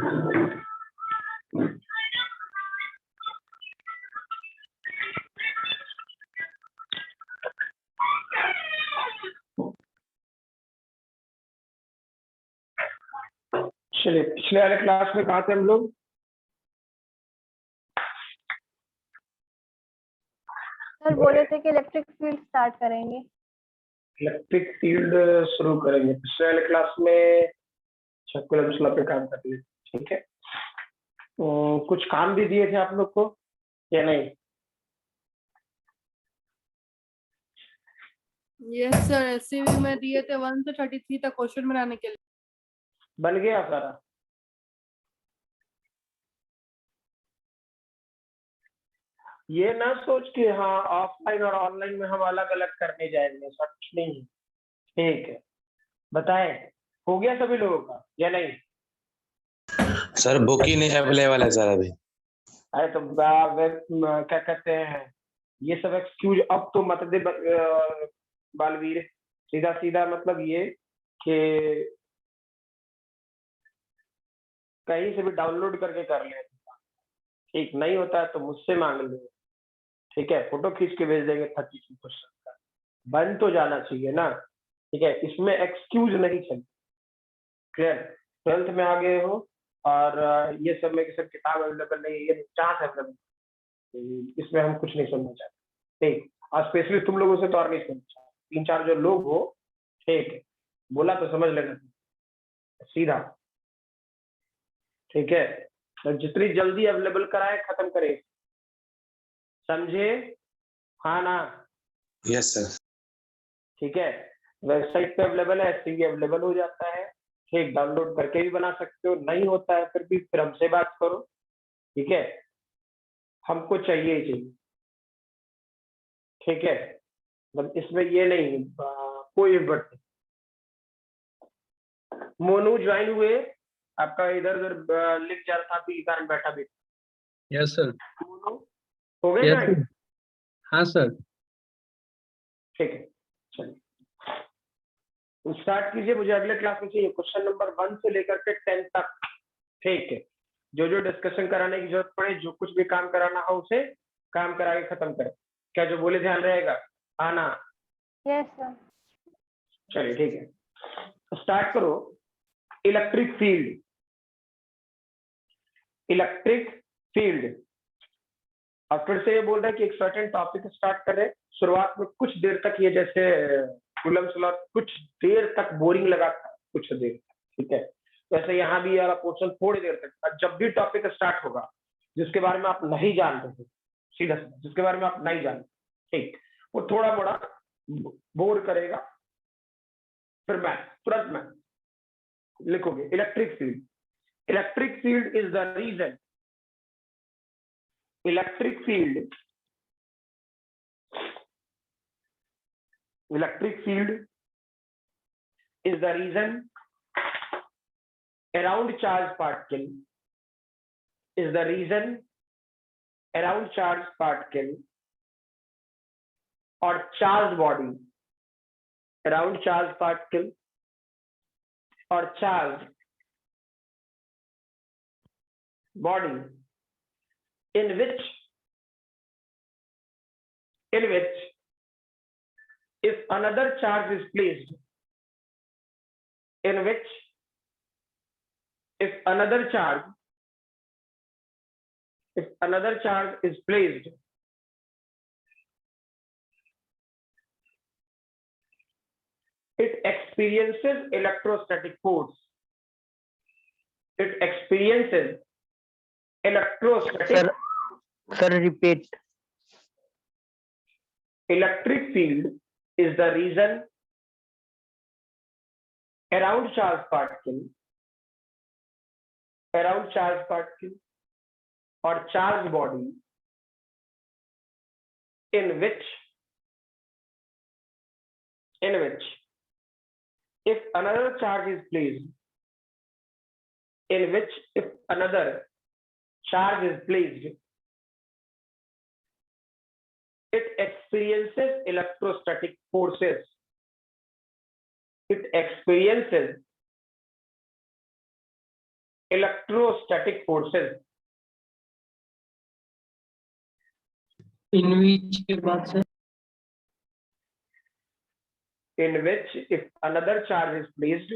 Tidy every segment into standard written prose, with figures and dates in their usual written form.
चलिए, पिछले वाले क्लास में कहाँ थे हम लोग? सर बोले थे कि इलेक्ट्रिक फील्ड स्टार्ट करेंगे। इलेक्ट्रिक फील्ड शुरू करेंगे। पिछले वाले क्लास में कूलम्ब्स लॉ पे काम कर लिए, ठीक है। कुछ काम भी दिए थे आप लोग को या नहीं? यस सर, एससीवी में दिए थे 1 से 33 तक क्वेश्चन बनाने के लिए। बन गया सारा? ये ना सोच कि हाँ ऑफलाइन और ऑनलाइन में हम अलग अलग करने जाएंगे, ऐसा कुछ नहीं है। ठीक है, बताएं हो गया सभी लोगों का या नहीं? सर बुक ही नहीं अवेलेबल है सर अभी। अरे तो क्या कहते हैं, ये सब एक्सक्यूज अब तो मत दे बालवीर। सीधा सीधा मतलब ये कि कहीं से भी डाउनलोड करके कर ले, ठीक नहीं होता है तो मुझसे मांग लो, ठीक है। फोटो खींच के भेज देंगे 30 क्वेश्चन का, बन तो जाना चाहिए ना, ठीक है। इसमें एक्सक्यूज नहीं चलती, क्लियर। 12th में आ गए हो और ये सब में सब किताब अवेलेबल नहीं है, ये चांस अवेलेबल, इसमें हम कुछ नहीं सुनना चाहते, ठीक। और स्पेशली तुम लोगों से तो और नहीं सुनना चाहते, 3-4 जो लोग हो, ठीक है, बोला तो समझ लेना सीधा, ठीक है। तो जितनी जल्दी अवेलेबल कराए खत्म करे, समझे? हाँ ना? Yes sir. ठीक है, वेबसाइट पे अवेलेबल है, ऐसे भी अवेलेबल हो जाता है, ठीक। डाउनलोड करके भी बना सकते हो, नहीं होता है फिर हमसे बात करो, ठीक है। हमको चाहिए ही चाहिए, ठीक है। मतलब इसमें ये नहीं कोई बट। मोनू ज्वाइन हुए, आपका इधर उधर लिख जा रहा था के कारण बैठा भी। Yes sir. मोनू हो गए यस ज्वाइन? सर। हाँ सर। ठीक है, चलिए स्टार्ट कीजिए। मुझे अगले क्लास में चाहिए क्वेश्चन नंबर 1 से लेकर के 10 तक, ठीक है। जो जो डिस्कशन कराने की जरूरत पड़े, जो कुछ भी काम कराना हो उसे काम करा के खत्म करें। क्या जो बोले ध्यान रहेगा? हाँ ना? Yes sir. चलिए ठीक है, स्टार्ट करो। Electric field, electric field. और फिर से ये बोल रहा है कि एक सर्टेन टॉपिक स्टार्ट कर रहे हैं। शुरुआत में कुछ देर तक ये जैसे कूलम्ब्स लॉ कुछ देर तक बोरिंग लगा था, कुछ देर तक, ठीक है। वैसे यहाँ भी यार पोर्शन थोड़ी देर तक, जब भी टॉपिक स्टार्ट होगा जिसके बारे में आप नहीं जानते थे, सीधा जिसके बारे में आप नहीं जानते, ठीक, वो थोड़ा मोड़ा बोर करेगा। फिर मैं तुरंत मैं लिखोगे electric field. Electric field is the reason, electric field, electric field is the reason around charged particle, is the reason around charged particle or charged body, around charged particle or charged body in which if another charge is placed, in which if another charge is placed, it experiences electrostatic force, it experiences electrostatic. Sir, repeat. Electric field is the reason around charged particle or charged body in which if another charge is placed, in which if another charge is placed, it experiences electrostatic forces, it experiences electrostatic forces In which के बाद से in which if another charge is placed,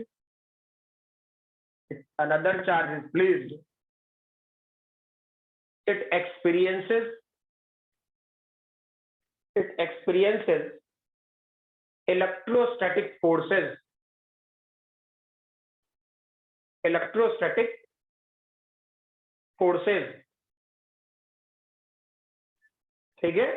it experiences electrostatic forces ठीक है।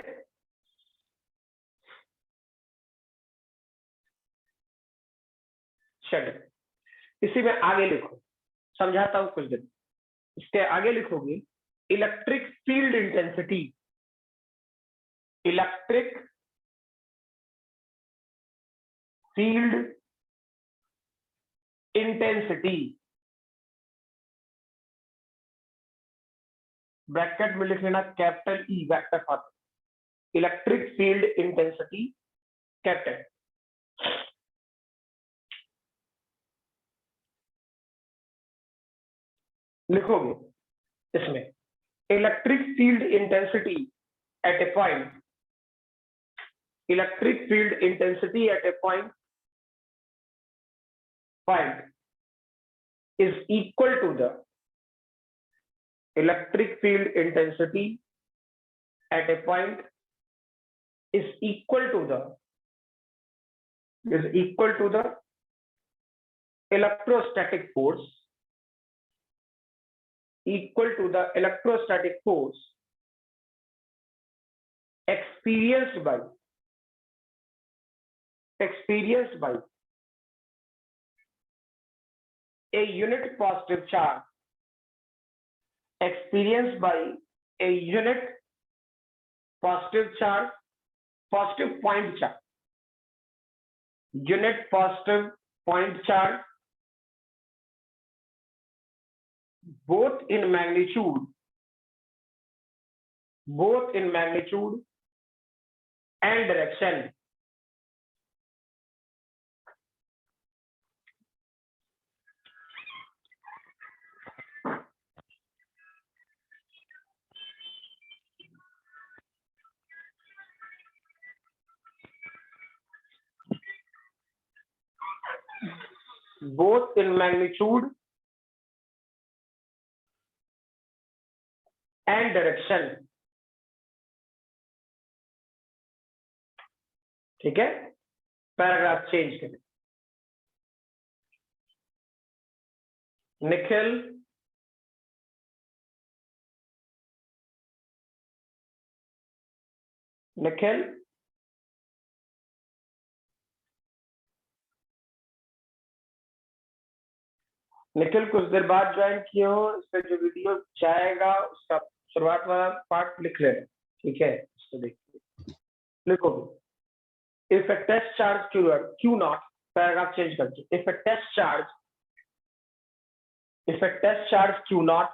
चलिए इसी में आगे लिखो, समझाता हूं कुछ दिन। इसके आगे लिखोगे electric field intensity, electric field intensity, bracket में लिख लेना capital E vector form, electric field intensity capital. लिखोगे इसमें electric field intensity at a point, electric field intensity at a point is equal to the electric field intensity at a point is equal to the electrostatic force, equal to the electrostatic force experienced by a unit positive charge, experienced by a unit positive charge, positive point charge, unit positive point charge, both in magnitude and direction, both in magnitude and direction। ठीक है, paragraph change करें। निखिल कुछ देर बाद join किए हो, इसका जो video जाएगा उसका शुरुआत वाला पार्ट लिख लेना, ठीक है। इसको देखिए, लिखो if a test charge Q naught, paragraph change करके, if a test charge Q naught,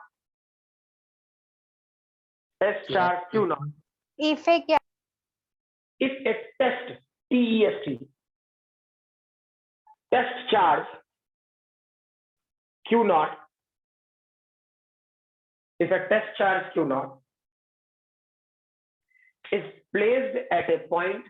test charge Q naught, if a क्या, if a test charge Q naught, if a test charge Q naught is placed at a point,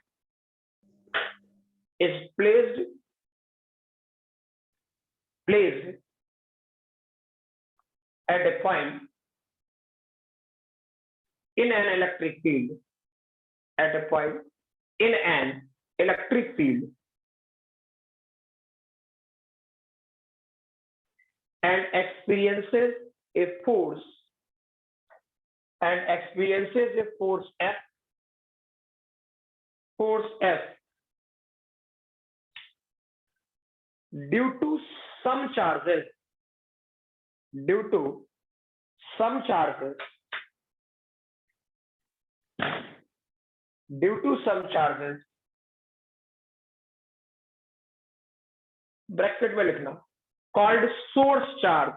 in an electric field, and experiences a force F due to some charges bracket में लिखना, called source charge,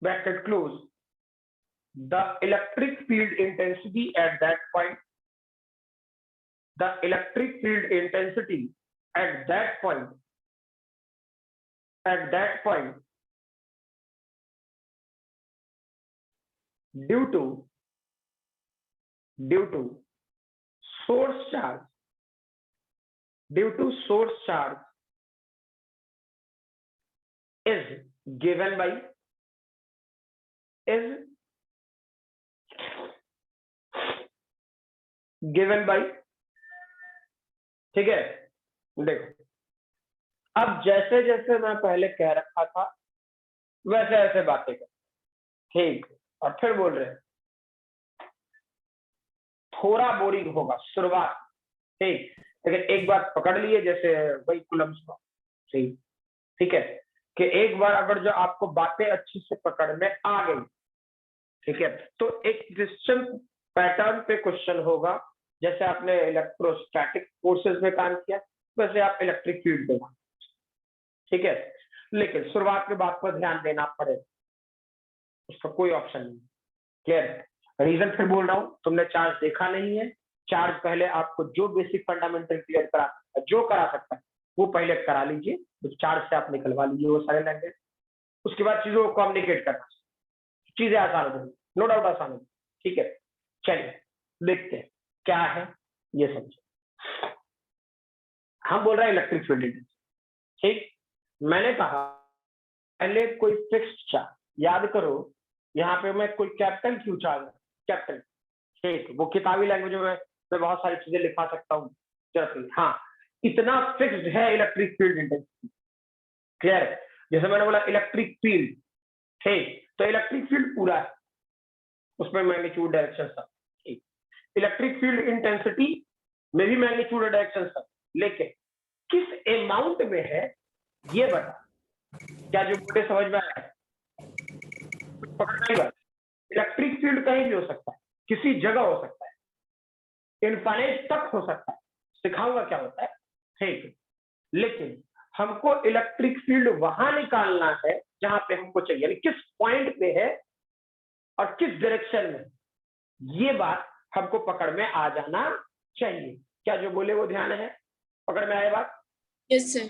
bracket close, the electric field intensity at that point, the electric field intensity at that point due to source charge is given by ठीक है। देखो अब जैसे जैसे मैं पहले कह रखा था वैसे ऐसे बातें कर, ठीक, और फिर बोल रहे हैं थोड़ा बोरिंग होगा शुरुआत, ठीक, लेकिन एक बात पकड़ लिए जैसे वही कुलम्स लॉ, ठीक है, कि एक बार अगर जो आपको बातें अच्छी से पकड़ में आ गई, ठीक है, तो एक निश्चित पैटर्न पे क्वेश्चन होगा। जैसे आपने इलेक्ट्रोस्टैटिक फोर्सेस में काम किया वैसे आप इलेक्ट्रिक फील्ड देना, ठीक है, लेकिन शुरुआत में बात पर ध्यान देना पड़ेगा, उसका कोई ऑप्शन नहीं। क्लियर? रीजन फिर बोल रहा हूं, तुमने चार्ज देखा नहीं है, चार्ज पहले आपको जो बेसिक फंडामेंटल क्लियर करा सकता है, जो करा सकता है वो पहले करा लीजिए, तो चार्ज से आप निकलवा लीजिए वो सारे लैंग्वेज, उसके बाद चीजों को कम्युनिकेट करना, चीजें आसान हो, नो डाउट आसान हो, ठीक है। चलिए देखते हैं क्या है ये समझो। हम बोल रहे हैं इलेक्ट्रिक फील्ड इंटेंसिटी, ठीक, मैंने कहा पहले कोई फिक्स्ड चार्ज, याद करो यहाँ पे मैं कोई कैपिटल क्यू चार्ज, कैपिटल, ठीक, वो किताबी लैंग्वेज में मैं बहुत सारी चीजें लिखा सकता हूँ, जरूरत नहीं, हाँ इतना फिक्स्ड है इलेक्ट्रिक फील्ड इंटेंसिटी। क्लियर? जैसे मैंने बोला इलेक्ट्रिक फील्ड, ठीक, तो इलेक्ट्रिक फील्ड पूरा है, उसमें मैग्नीट्यूड डायरेक्शन सब, ठीक, इलेक्ट्रिक फील्ड इंटेंसिटी में भी मैग्नीट्यूड डायरेक्शन सब, लेकिन किस अमाउंट में है ये बता, क्या जो मुझे समझ में आया? पकड़ने बात, इलेक्ट्रिक फील्ड कहीं भी हो सकता है, किसी जगह हो सकता है, इनफाइनाइट तक हो सकता है, सिखाऊंगा क्या होता है, ठीक, लेकिन हमको इलेक्ट्रिक फील्ड वहां निकालना है जहां पे हमको चाहिए, यानी किस पॉइंट पे है और किस डायरेक्शन में, ये बात हमको पकड़ में आ जाना चाहिए। क्या जो बोले वो ध्यान है? पकड़ में आए बात? Yes sir.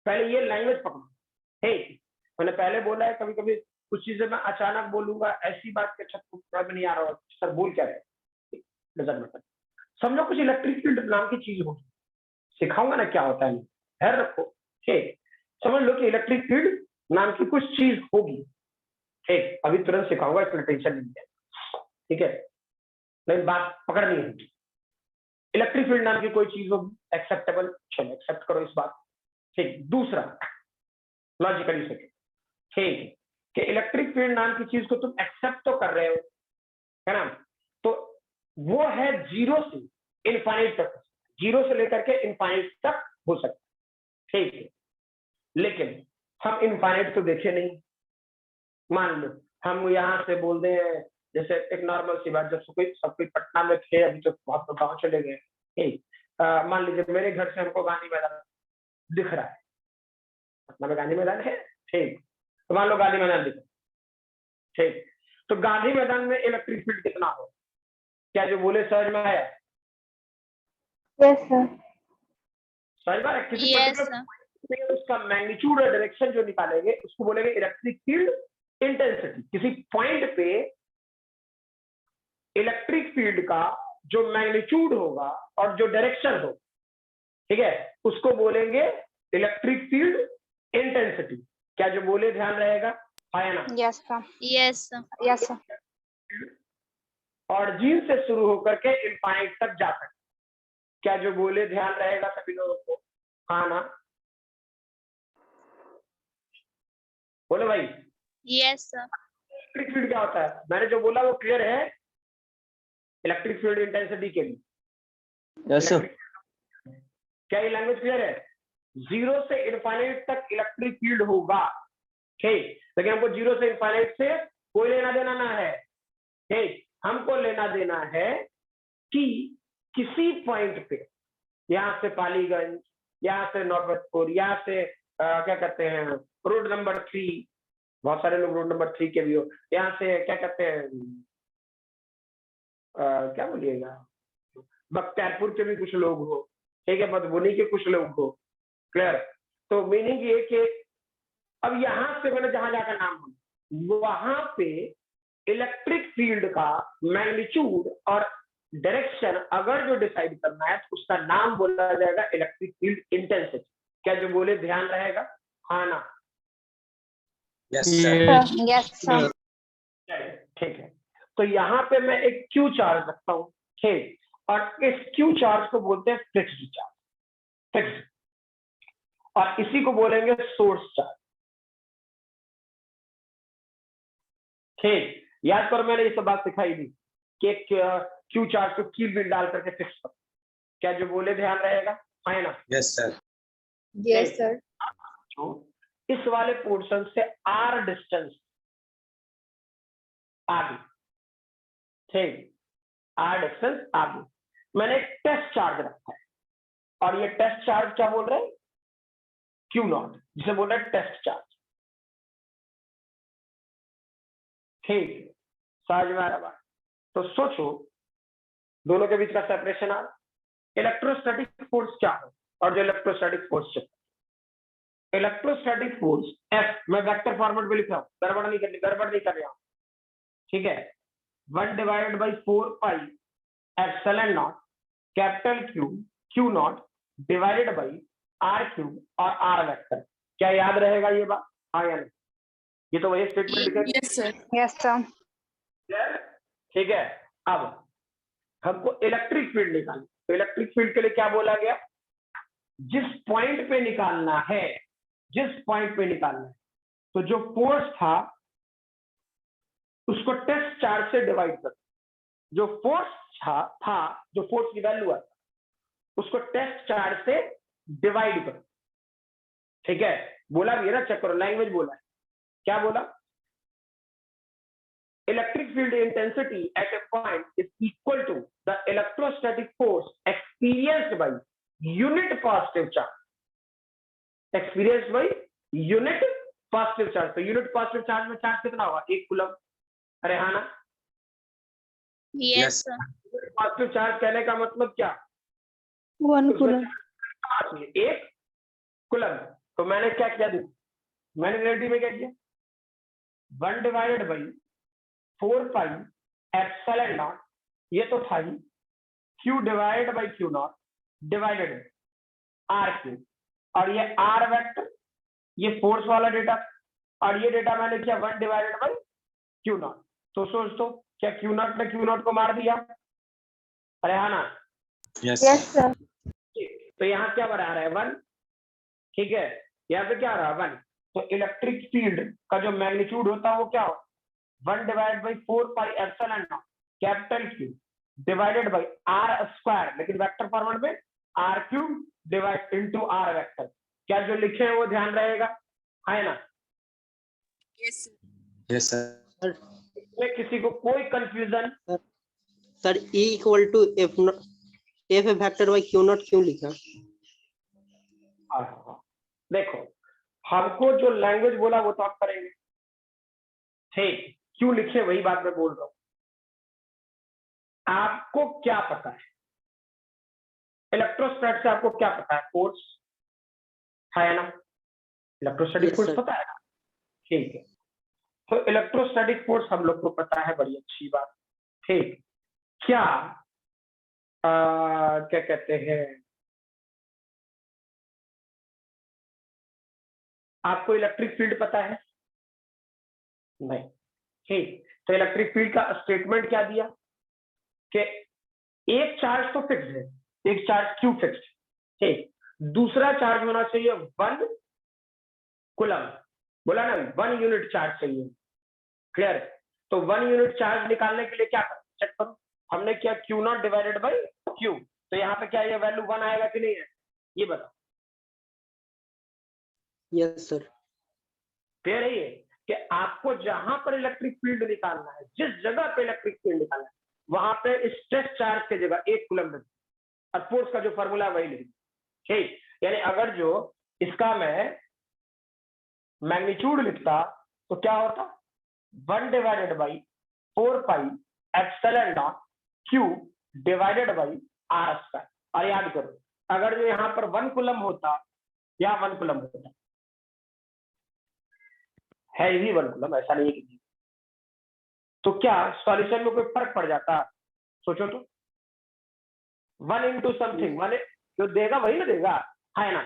पहले ये लैंग्वेज पकड़ो, ठीक, मैंने पहले बोला है कभी कभी कुछ चीजें मैं अचानक बोलूंगा, ऐसी बात के छत में नहीं आ रहा, सर बोल क्या रहे, समझो कुछ इलेक्ट्रिक फील्ड नाम की चीज होगी, सिखाऊंगा ना क्या होता है, खैर रखो, ठीक, समझ लो कि इलेक्ट्रिक फील्ड नाम की कुछ चीज होगी, ठीक, अभी तुरंत सिखाऊंगा, इसमें टेंशन नहीं है, ठीक है, लेकिन बात पकड़नी है, इलेक्ट्रिक फील्ड नाम की कोई चीज होगी, एक्सेप्टेबल, चलो एक्सेप्ट करो इस बात, ठीक। दूसरा लॉजिकली सेकंड, ठीक, कि इलेक्ट्रिक फील्ड नाम की चीज को तुम एक्सेप्ट तो कर रहे हो, है ना, तो वो है जीरो से इनफाइनाइट तक, जीरो से लेकर के इनफाइनाइट तक हो सकता है, ठीक है, लेकिन हम इनफाइनाइट तो देखे नहीं। मान लो हम यहाँ से बोल दें, जैसे एक नॉर्मल सी बात, जब सब कोई पटना में थे, अभी तो बहुत तो गाँव चले गए, ठीक, मान लीजिए मेरे घर से हमको गांधी मैदान दिख रहा है, पटना में गांधी मैदान है, ठीक, तो मान लो गांधी मैदान दिख रहा है, ठीक, तो गांधी मैदान में इलेक्ट्रिक फील्ड कितना हो, क्या जो बोले समझ में आया? Yes sir. समझ में आया? किसी Yes, पर्टिकुलर उसका मैग्नीट्यूड और डायरेक्शन जो निकालेंगे उसको बोलेंगे इलेक्ट्रिक फील्ड इंटेंसिटी। किसी पॉइंट पे इलेक्ट्रिक फील्ड का जो मैग्नीट्यूड होगा और जो डायरेक्शन हो, ठीक है, उसको बोलेंगे इलेक्ट्रिक फील्ड इंटेंसिटी। क्या जो बोले ध्यान रहेगा? है ना? Yes sir. yes, yes sir. Origin से शुरू होकर के इनफाइनाइट तक जा सकते। क्या जो बोले ध्यान रहेगा सभी लोगों को? हाँ ना? बोलो भाई। yes, इलेक्ट्रिक फील्ड क्या होता है? मैंने जो बोला वो क्लियर है इलेक्ट्रिक फील्ड इंटेंसिटी के लिए? Yes sir. क्या ये लैंग्वेज क्लियर है? जीरो से इनफाइनाइट तक इलेक्ट्रिक फील्ड होगा, ठीक, लेकिन हमको जीरो से इनफाइनाइट से कोई लेना देना ना है, ठीक, हमको लेना देना है कि किसी पॉइंट पे, यहाँ से पालीगंज, यहाँ से नौबतपुर, यहाँ से क्या कहते हैं रोड नंबर 3, बहुत सारे लोग रोड नंबर 3 के भी हो, यहाँ से क्या कहते हैं, क्या बोलिएगा, बख्तियारपुर के भी कुछ लोग हो, ठीक है, मधुबनी के कुछ लोग हो, क्लियर। तो मीनिंग ये कि अब यहां से मैंने जहां जाकर नाम बोला, वहां पे इलेक्ट्रिक फील्ड का मैग्नीट्यूड और डायरेक्शन अगर जो डिसाइड करना है तो उसका नाम बोला जाएगा इलेक्ट्रिक फील्ड इंटेंसिटी। क्या जो बोले ध्यान रहेगा? हाँ ना? Yes sir. Yes sir. ठीक है, तो यहाँ पे मैं एक क्यू चार्ज रखता हूँ, ठीक, और इस क्यू चार्ज को बोलते हैं फिक्स्ड चार्ज, फिक्स्ड, और इसी को बोलेंगे सोर्स चार्ज। ठीक, याद करो मैंने ये सब बात सिखाई थी कि क्यू चार्ज को कील बिल डाल करके फिक्स करो। क्या जो बोले ध्यान रहेगा? है ना? Yes sir. Yes sir. तो इस वाले पोर्शन से आर डिस्टेंस आगे, ठीक, आर डिस्टेंस आगे मैंने एक टेस्ट चार्ज रखा है, और ये टेस्ट चार्ज क्या बोल रहे हैं? क्यू नॉट, जिसे बोल रहे हैं टेस्ट चार्ज। ठीक, समझ में आ रहा बात? तो सोचो दोनों के बीच का सेपरेशन आ रहा। इलेक्ट्रोस्टैटिक फोर्स क्या है और जो इलेक्ट्रोस्टैटिक फोर्स है, इलेक्ट्रोस्टैटिक फोर्स एफ, मैं वेक्टर फॉर्मेट में लिख रहा हूं, गड़बड़ नहीं कर रहा हूं, ठीक है, 1 divided by 4 pi epsilon not capital Q not divided by R cube और आर वेक्टर। क्या याद रहेगा ये बात? हाँ या नहीं? ये तो वही स्टेटमेंट लिखेंगे। Yes sir. Yes sir. ठीक है, अब हमको इलेक्ट्रिक फील्ड निकालना, तो इलेक्ट्रिक फील्ड के लिए क्या बोला गया? जिस पॉइंट पे निकालना है, जिस पॉइंट पे निकालना है, तो जो फोर्स था उसको टेस्ट चार्ज से डिवाइड कर, जो फोर्स था जो फोर्स की वैल्यू है उसको टेस्ट चार्ज से डिवाइड कर। ठीक है, बोला भी है ना, चेक करो, लैंग्वेज बोला है, क्या बोला? Electric field intensity at a point is equal to the electrostatic force experienced by unit positive charge, experienced by unit positive charge. तो यूनिट पॉजिटिव चार्ज में चार्ज कितना होगा? 1 कूलम। अरे हाँ ना? Yes sir. Unit positive charge कहने का मतलब क्या? 1 कूलम। 1 कूलम। तो मैंने क्या किया, देखो मैंने रिलेटिव में क्या किया, 1 divided by 4 pi epsilon naught, ये तो था ही, Q divided by Q not divided R Q, और ये आर वेक्टर, ये फोर्स वाला डेटा, और ये डेटा मैंने किया 1 डिवाइडेड बाई क्यू नॉट। तो सोच दो, क्या क्यू नॉट ने क्यू नॉट को मार दिया? अरे हाँ ना? Yes yes sir. तो यहाँ क्या बना रहा है? 1। ठीक है, यहाँ पे क्या आ रहा है? 1। तो इलेक्ट्रिक फील्ड का जो मैग्नीट्यूड होता है वो क्या हो? 1 divide by 4 pi epsilon not capital Q divided by R square, लेकिन वेक्टर फॉर्मेट में R cube divide into R vector. क्या जो लिखे हैं वो ध्यान रहेगा? है ना? Yes yes sir. इसमें किसी को कोई confusion? Sir E equal to F vector by Q not क्यों लिखा? देखो, हमको जो लैंग्वेज बोला वो तो आप करेंगे, ठीक, क्यों लिखे वही बात मैं बोल रहा हूं। आपको क्या पता है इलेक्ट्रोस्टैट से? आपको क्या पता है? फोर्स है ना? Electrostatic Yes, force sir. पता है ना? ठीक है, तो इलेक्ट्रोस्टैटिक फोर्स हम लोग को पता है, बड़ी अच्छी बात, ठीक। क्या क्या कहते हैं, आपको इलेक्ट्रिक फील्ड पता है? नहीं, ठीक। तो इलेक्ट्रिक फील्ड का स्टेटमेंट क्या दिया कि एक चार्ज तो फिक्स है, एक चार्ज क्यू फिक्स, ठीक, दूसरा चार्ज होना चाहिए 1 कूलम, बोला ना, 1 यूनिट चार्ज चाहिए, क्लियर? तो 1 यूनिट चार्ज निकालने के लिए क्या करें? चेक करो, हमने किया Q not divided by Q, तो यहाँ पे क्या ये वैल्यू 1 आएगा कि नहीं है? ये बताओ। Yes sir. क्लियर है ये कि आपको जहां पर इलेक्ट्रिक फील्ड निकालना है, जिस जगह पे इलेक्ट्रिक फील्ड निकालना है, वहां पे इस टेस्ट चार्ज की जगह 1 कूलम लिख, और फोर्स का जो फॉर्मूला वही लिख, ठीक। यानी अगर जो इसका मैं मैग्नीट्यूड लिखता तो क्या होता 1/4 पाई Q divided by R square. और याद करो अगर जो यहाँ पर 1 कूलम होता या 1 कूलम होता है ही 1 कूलम, ऐसा नहीं है कि तो क्या सॉल्यूशन में कोई फर्क पड़ जाता? सोचो तो 1 इंटू समथिंग 1 जो देगा वही ना देगा, है ना?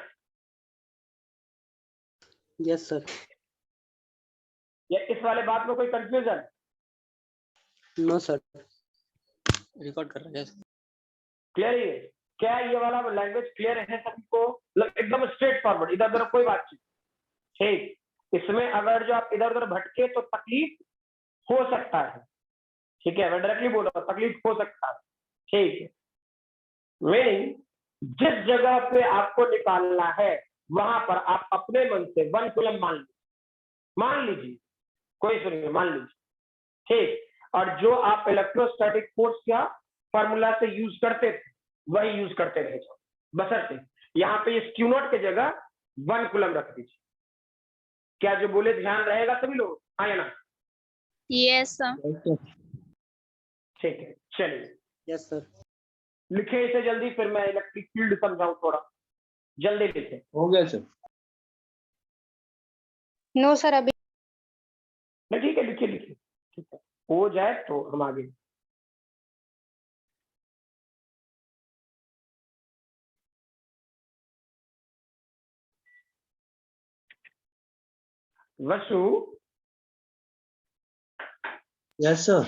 Yes sir. या इस वाले बात में कोई कंफ्यूजन? No sir. रिकॉर्ड कर रहा है। क्लियर ही है? क्या ये वाला लैंग्वेज क्लियर है सभी को? मतलब एकदम स्ट्रेट फॉरवर्ड, इधर उधर कोई बात नहीं। ठीक, इसमें अगर जो आप इधर उधर भटके तो तकलीफ हो सकता है। ठीक है, मैं डायरेक्टली बोल रहा हूँ तकलीफ हो सकता है। ठीक है, मीनिंग जिस जगह पे आपको निकालना है वहां पर आप अपने मन से 1 कूलम मान लीजिए, कोई सुनिए, मान लीजिए। ठीक, और जो आप इलेक्ट्रोस्टैटिक फोर्स का फॉर्मूला से यूज करते थे वही यूज करते रहे जाओ, बशर्ते यहाँ पे इस Q नॉट की जगह 1 कूलम रख दीजिए। क्या जो बोले ध्यान रहेगा सभी लोग? हाँ या ना? Yes sir. ठीक है, चलिए यस सर। लिखे इसे जल्दी, फिर मैं इलेक्ट्रिक फील्ड समझाऊं थोड़ा जल्दी लिखे। हो गया सर। नो सर अभी। नहीं ठीक है, लिखिए लिखिए, ठीक है, हो जाए तो हम आगे। वसु, यस सर।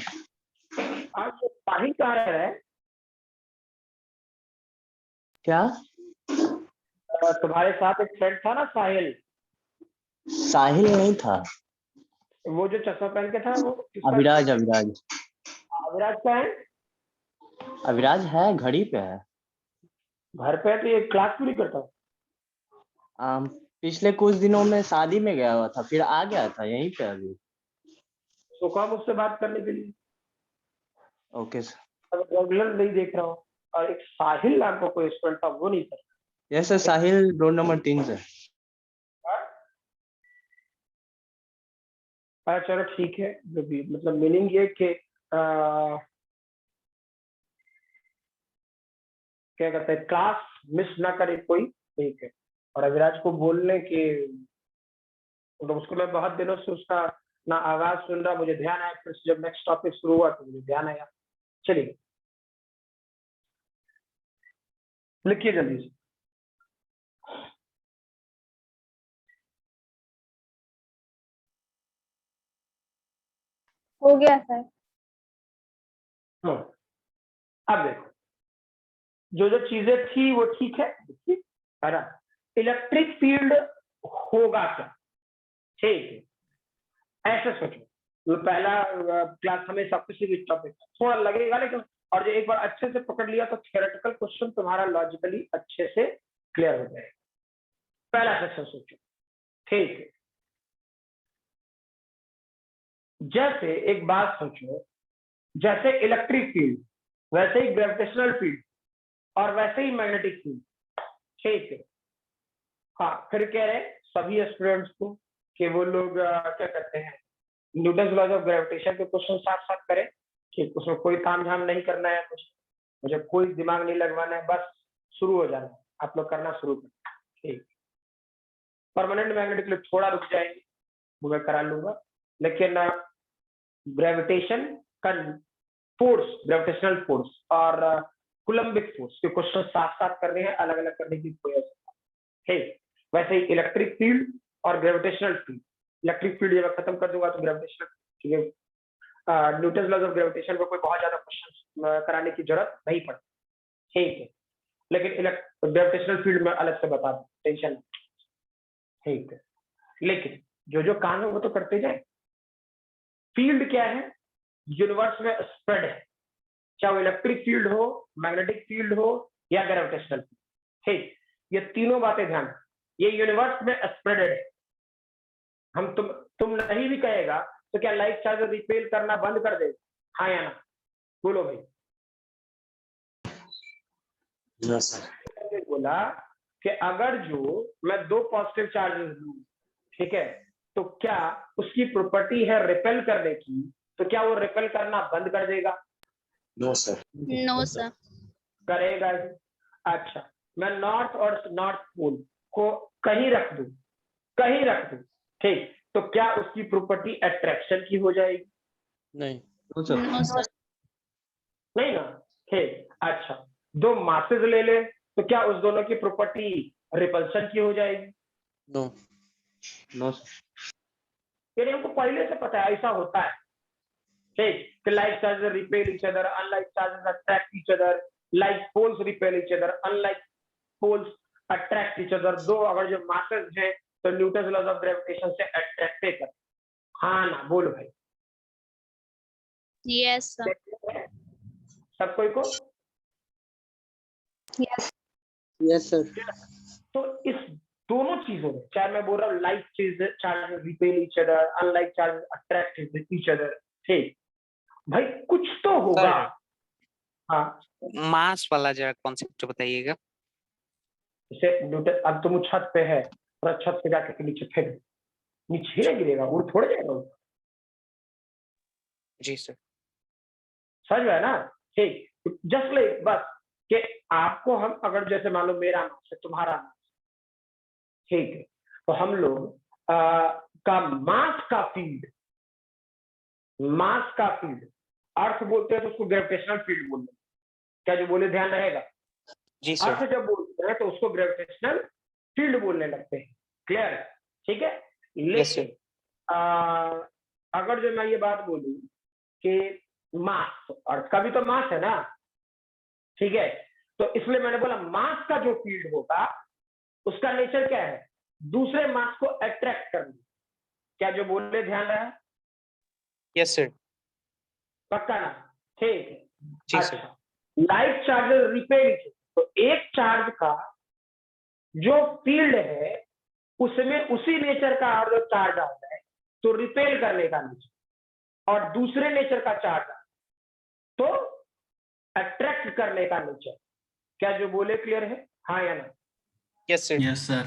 आज साहिल कहाँ रह रहा है? क्या? तुम्हारे साथ एक फ्रेंड था ना साहिल, साहिल नहीं था, वो जो चश्मा पहन के था, वो किसका? अविराज। अविराज अविराज का है? अविराज है, घड़ी पे है। घर पे है तो ये क्लास क्यों नहीं करता? पिछले कुछ दिनों में शादी में गया हुआ था, फिर आ गया था यहीं पे अभी। तो कहा मुझसे बात करने के लिए, ओके सर। अगर रेगुलर नहीं देख रहा हूँ और एक साहिल नाम का कोई स्टूडेंट था वो नहीं था। यस सर, साहिल रोल नंबर 3 से। चलो ठीक है, जो भी मतलब मीनिंग ये कि क्या कहते हैं, क्लास मिस ना करे कोई। ठीक है, और अविराज को बोलने कि मतलब उसको मैं बहुत दिनों से उसका ना आवाज सुन रहा, मुझे ध्यान आया, फिर जब नेक्स्ट टॉपिक शुरू हुआ तो मुझे ध्यान आया। चलिए लिखिए जल्दी से। हो गया सर। हाँ, अब देखो जो जो चीजें थी वो ठीक है, है ना? इलेक्ट्रिक फील्ड होगा क्या? ठीक है, ऐसे सोचो, तो पहला क्लास हमेशा किसी भी टॉपिक थोड़ा लगेगा, लेकिन और जो एक बार अच्छे से पकड़ लिया तो थियोरेटिकल क्वेश्चन तुम्हारा लॉजिकली अच्छे से क्लियर हो जाएगा। पहला सेक्शन सोचो, ठीक है, जैसे एक बात सोचो, जैसे इलेक्ट्रिक फील्ड वैसे ही ग्रेविटेशनल फील्ड और वैसे ही मैग्नेटिक फील्ड। ठीक है, हाँ, फिर कह रहे सभी स्टूडेंट्स को कि वो लोग क्या कहते हैं, न्यूटन लॉज ऑफ ग्रेविटेशन के क्वेश्चन साथ साथ करें। ठीक, उसमें कोई काम झाम नहीं करना है, कुछ मुझे कोई दिमाग नहीं लगवाना है, बस शुरू हो जाना है, आप लोग करना शुरू करें। ठीक, परमानेंट मैग्नेटिक फील्ड थोड़ा रुक जाएंगे, वो मैं करा लूंगा, लेकिन ग्रेविटेशन का फोर्स, ग्रेविटेशनल फोर्स और कुलम्बिक फोर्स के क्वेश्चन साथ साथ कर रहे हैं, अलग अलग करने की कोई आवश्यकता नहीं। वैसे ही इलेक्ट्रिक फील्ड और ग्रेविटेशनल फील्ड, इलेक्ट्रिक फील्ड जब ग्रेविटेशनल कर दूंगा तो gravitational, Newton laws of gravitation को कोई बहुत ज्यादा क्वेश्चन कराने की जरूरत नहीं पड़ती। ठीक है, लेकिन ग्रेविटेशनल फील्ड में अलग से बता दूं, टेंशन नहीं। ठीक है, लेकिन जो जो काम है वो तो करते जाए। फील्ड क्या है? यूनिवर्स में स्प्रेड है, चाहे वो इलेक्ट्रिक फील्ड हो, मैग्नेटिक फील्ड हो या ग्रेविटेशनल फील्ड। ठीक, ये तीनों बातें ध्यान, ये यूनिवर्स में स्प्रेडेड है। हम तुम नहीं भी कहेगा तो क्या लाइफ चार्ज रिपेल करना बंद कर दे? हाँ या ना? बोलो भाई। Yes sir. बोला कि अगर जो मैं 2 पॉजिटिव चार्जेस लूं, ठीक है, तो क्या उसकी प्रॉपर्टी है रिपेल करने की, तो क्या वो रिपेल करना बंद कर देगा? No sir. No sir. करेगा ही। अच्छा, मैं नॉर्थ और नॉर्थ पोल को कहीं रख दूं, कहीं रख दूं, ठीक, तो क्या उसकी प्रॉपर्टी अट्रैक्शन की हो जाएगी? नहीं। No sir. No sir. नहीं ना, ठीक। अच्छा, दो मासेस ले ले, तो क्या उस दोनों की प्रॉपर्टी रिपल्शन की हो जाएगी? नो। No sir. यानी हमको पहले से पता है ऐसा होता है, ठीक, कि like charges repel each other, unlike charges attract each other, like poles repel each other, unlike poles attract each other. दो अगर जो मासेस हैं तो न्यूटन लॉज ऑफ ग्रेविटेशन से अट्रैक्ट कर। हाँ ना, बोलो भाई। Yes sir. सब कोई को? यस। Yes sir. तो इस दोनों चीजों में, चाहे मैं बोल रहा हूँ लाइक चीज charges repel each other, unlike charges attract each other, ठीक, भाई कुछ तो होगा। हाँ, मास वाला जरा कॉन्सेप्ट बताइएगा। जैसे न्यूटन, अब तुम छत पे है और छत पे जाके नीचे फेंक दो, नीचे गिरेगा, उड़ थोड़ जाएगा वो। जी सर। समझ में है ना? ठीक, जस्ट लाइक, बस कि आपको हम अगर जैसे मान लो मेरा मास है, तुम्हारा मास, ठीक है, तो हम लोग का मास का फील्ड, मास का फील्ड अर्थ बोलते हैं तो उसको ग्रेविटेशनल फील्ड बोलते हैं। क्या जो बोले ध्यान रहेगा? जी सर। अर्थ जब बोलते हैं तो उसको ग्रेविटेशनल फील्ड बोलने लगते हैं। क्लियर है? ठीक है। Yes sir. लेकिन अगर जो मैं ये बात बोलूं कि मास, अर्थ का भी तो मास है ना, ठीक है, तो इसलिए मैंने बोला मास का जो फील्ड होगा उसका नेचर क्या है? दूसरे मास को अट्रैक्ट करना। क्या जो बोले ध्यान रहा? Yes sir. पक्का ना? ठीक है। जी सर। अच्छा, लाइक चार्जेस रिपेल, तो एक चार्ज का जो फील्ड है उसमें उसी नेचर का और जो चार्ज आता है तो रिपेल करने का नेचर, और दूसरे नेचर का चार्ज तो अट्रैक्ट करने का नेचर। क्या जो बोले क्लियर है? हाँ या ना? Yes sir. Yes sir.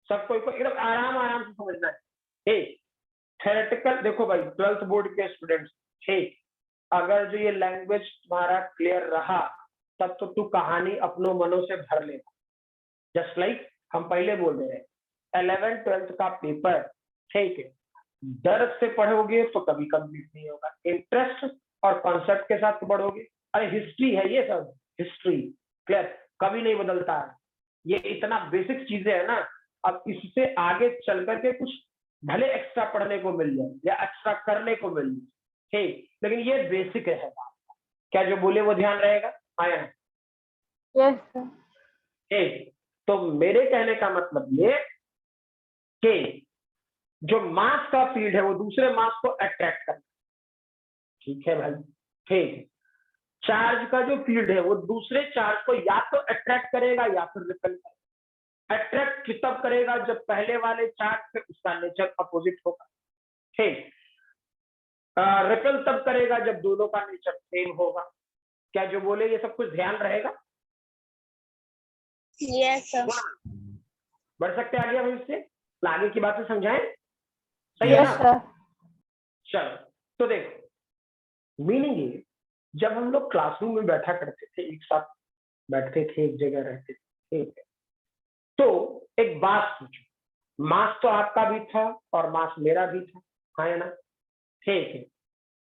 सब कोई को एकदम आराम आराम से समझना है। ठीक, थ्योरेटिकल देखो भाई, 12th बोर्ड के स्टूडेंट्स, ठीक, अगर जो ये लैंग्वेज तुम्हारा क्लियर रहा तब तो तू कहानी अपनों मनों से भर लेगा। जस्ट लाइक हम पहले बोल रहे हैं, 11th 12th का पेपर, ठीक है, दर्द से पढ़ोगे तो कभी कंप्लीट नहीं होगा, इंटरेस्ट और कॉन्सेप्ट के साथ पढ़ोगे। अरे हिस्ट्री है ये सब, हिस्ट्री क्लियर, कभी नहीं बदलता है। ये इतना बेसिक चीजें है ना, अब इससे आगे चल करके कुछ भले एक्स्ट्रा पढ़ने को मिल जाए या एक्स्ट्रा करने को मिल जाए, ठीक, लेकिन ये बेसिक है। क्या जो बोले वो ध्यान रहेगा? आया? Yes sir. ठीक, तो मेरे कहने का मतलब ये कि जो मास का फील्ड है वो दूसरे मास को अट्रैक्ट करता है। ठीक है भाई? ठीक, चार्ज का जो फील्ड है वो दूसरे चार्ज को या तो अट्रैक्ट करेगा या फिर रिपेल करेगा। अट्रैक्ट तब करेगा जब पहले वाले चार्ज से उसका नेचर अपोजिट होगा। ठीक, रिपेल तब करेगा जब दोनों का नेचर सेम होगा। क्या जो बोले ये सब कुछ ध्यान रहेगा? Yes sir. बढ़ सकते आगे हम इससे आगे की बातें समझाएं? सही है यस ना? सर। चलो, तो देखो, मीनिंग ये, जब हम लोग क्लासरूम में बैठा करते थे, एक साथ बैठते थे, एक जगह रहते थे, ठीक है, तो एक बात सोचो, मास तो आपका भी था और मास मेरा भी था, हाँ या ना? ठीक है,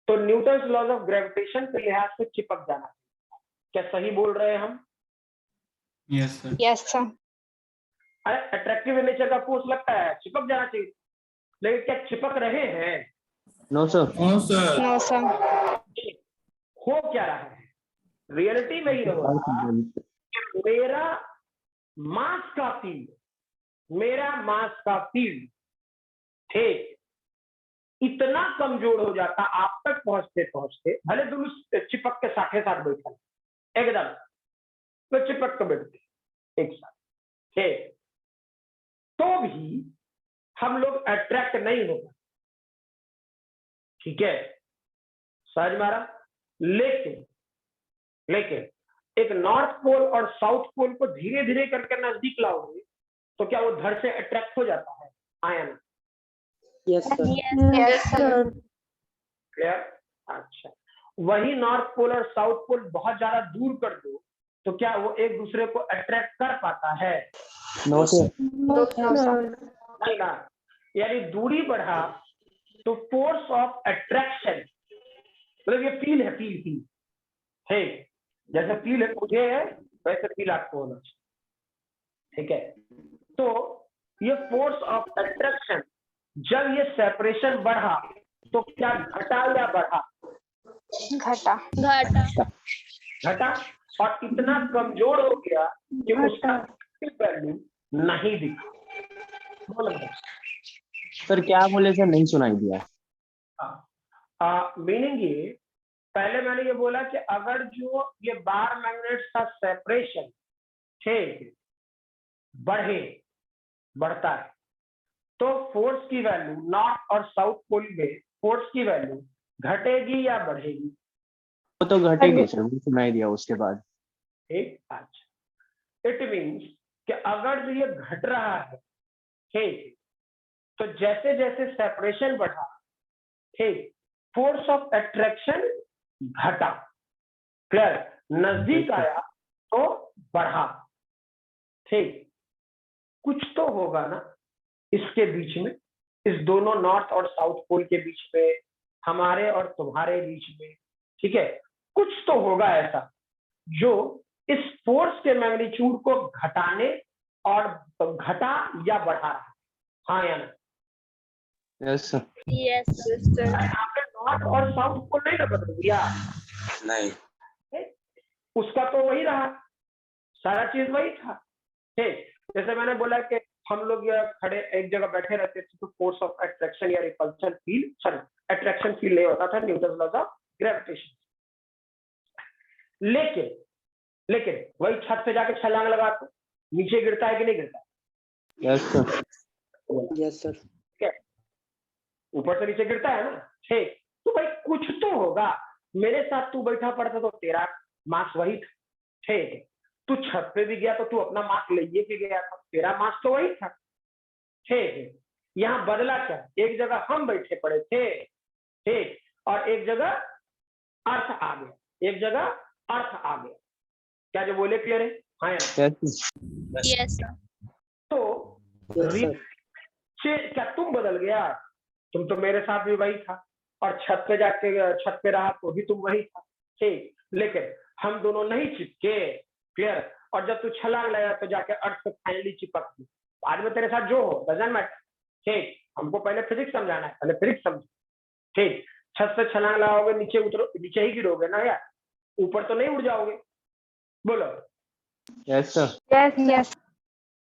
तो न्यूटन लॉज ऑफ ग्रेविटेशन के लिहाज से चिपक जाना, क्या सही बोल रहे हैं हम? Yes sir. Yes sir. अरे अट्रैक्टिव नेचर का फोर्स लगता है, चिपक जाना चाहिए, लेकिन क्या चिपक रहे हैं? No sir. No sir. No sir. हो क्या रहा है? रियलिटी में ये हो रहा है कि मेरा मास का फील्ड, मेरा मास का फील्ड, ठीक, इतना कमजोर हो जाता आप तक पहुंचते पहुंचते, भले दोनों चिपक के साथे साथ बैठा एकदम, तो चिपक के बैठते एक साथ, ठीक, तो भी हम लोग अट्रैक्ट नहीं होगा। ठीक है, समझ मारा? लेकिन लेकिन एक नॉर्थ पोल और साउथ पोल को धीरे धीरे करके नजदीक लाओगे तो क्या वो धड़ से अट्रैक्ट हो जाता है? आया ना? Yes sir. Yes, sir. Clear? अच्छा, वही नॉर्थ पोल और साउथ पोल बहुत ज्यादा दूर कर दो तो क्या वो एक दूसरे को अट्रैक्ट कर पाता है? No sir. No, sir. नहीं ना, यानी दूरी बढ़ा तो फोर्स ऑफ अट्रैक्शन, मतलब ये फील है, फील है, जैसे फील है मुझे है वैसे फील आपको होना चाहिए, ठीक है? तो ये फोर्स ऑफ अट्रैक्शन जब ये सेपरेशन बढ़ा तो क्या घटा या बढ़ा? घटा. घटा, और इतना कमजोर हो गया कि उसका वैल्यू नहीं दिखा। बोलो सर क्या बोले सर, नहीं सुनाई दिया। मीनिंग ये, पहले मैंने ये बोला कि अगर जो ये बार मैग्नेट्स का सेपरेशन ठीक बढ़ता है तो फोर्स की वैल्यू नॉर्थ और साउथ पोल में फोर्स की वैल्यू घटेगी या बढ़ेगी? वो तो घटेगी सर, वो सुनाई दिया उसके बाद। ठीक, अच्छा, इट मीन्स कि अगर जो ये घट रहा है ठीक, तो जैसे जैसे सेपरेशन बढ़ा ठीक, फोर्स ऑफ अट्रैक्शन घटा। क्लियर? नजदीक आया तो बढ़ा। ठीक, कुछ तो होगा ना इसके बीच में, इस दोनों नॉर्थ और साउथ पोल के बीच में, हमारे और तुम्हारे बीच में, ठीक है? कुछ तो होगा ऐसा जो इस फोर्स के मैग्नीट्यूड को घटाने और घटा या बढ़ा रहा है, हाँ या ना? Yes sir. आपने नॉर्थ और साउथ पोल नहीं ना बदल दिया, नहीं। उसका तो वही रहा, सारा चीज वही था। ठीक, जैसे मैंने बोला कि हम लोग ये खड़े एक जगह बैठे रहते थे तो फोर्स ऑफ अट्रैक्शन या repulsion feel, sorry attraction feel नहीं होता था, न्यूटन लॉज ऑफ ग्रेविटेशन। लेकिन वही छत पे जाके छलांग लगा तो नीचे गिरता है कि नहीं गिरता? Yes sir. Yes sir. ठीक है, ऊपर से नीचे गिरता है ना। ठीक, तो भाई कुछ तो होगा। मेरे साथ तू बैठा पड़ता तो तेरा मास वही था, ठीक है? तू छत पे भी गया तो तू अपना मास लेके के गया था, तेरा मास तो वही था, ठीक है? यहाँ बदला क्या? एक जगह हम बैठे पड़े थे, ठीक, और एक जगह अर्थ आ गया, एक जगह अर्थ आ गया। क्या जो बोले क्लियर है? हाँ या नहीं? Yes, sir. तो यस सर। क्या तुम बदल गया? तुम तो मेरे साथ भी वही था, और छत पे जाके छत पे रहा तो भी तुम वही था, ठीक, लेकिन हम दोनों नहीं चिपके। क्लियर? और जब तू छलांग लगा तो जाके अर्थ से फाइनली चिपक गई। बाद में तेरे साथ जो हो डजंट मैटर, ठीक, हमको पहले फिजिक्स समझाना है, पहले फिजिक्स समझो, ठीक? छत से छलांग लगाओगे नीचे उतरो, नीचे ही गिरोगे ना यार, ऊपर तो नहीं उड़ जाओगे। बोलो यस सर। Yes.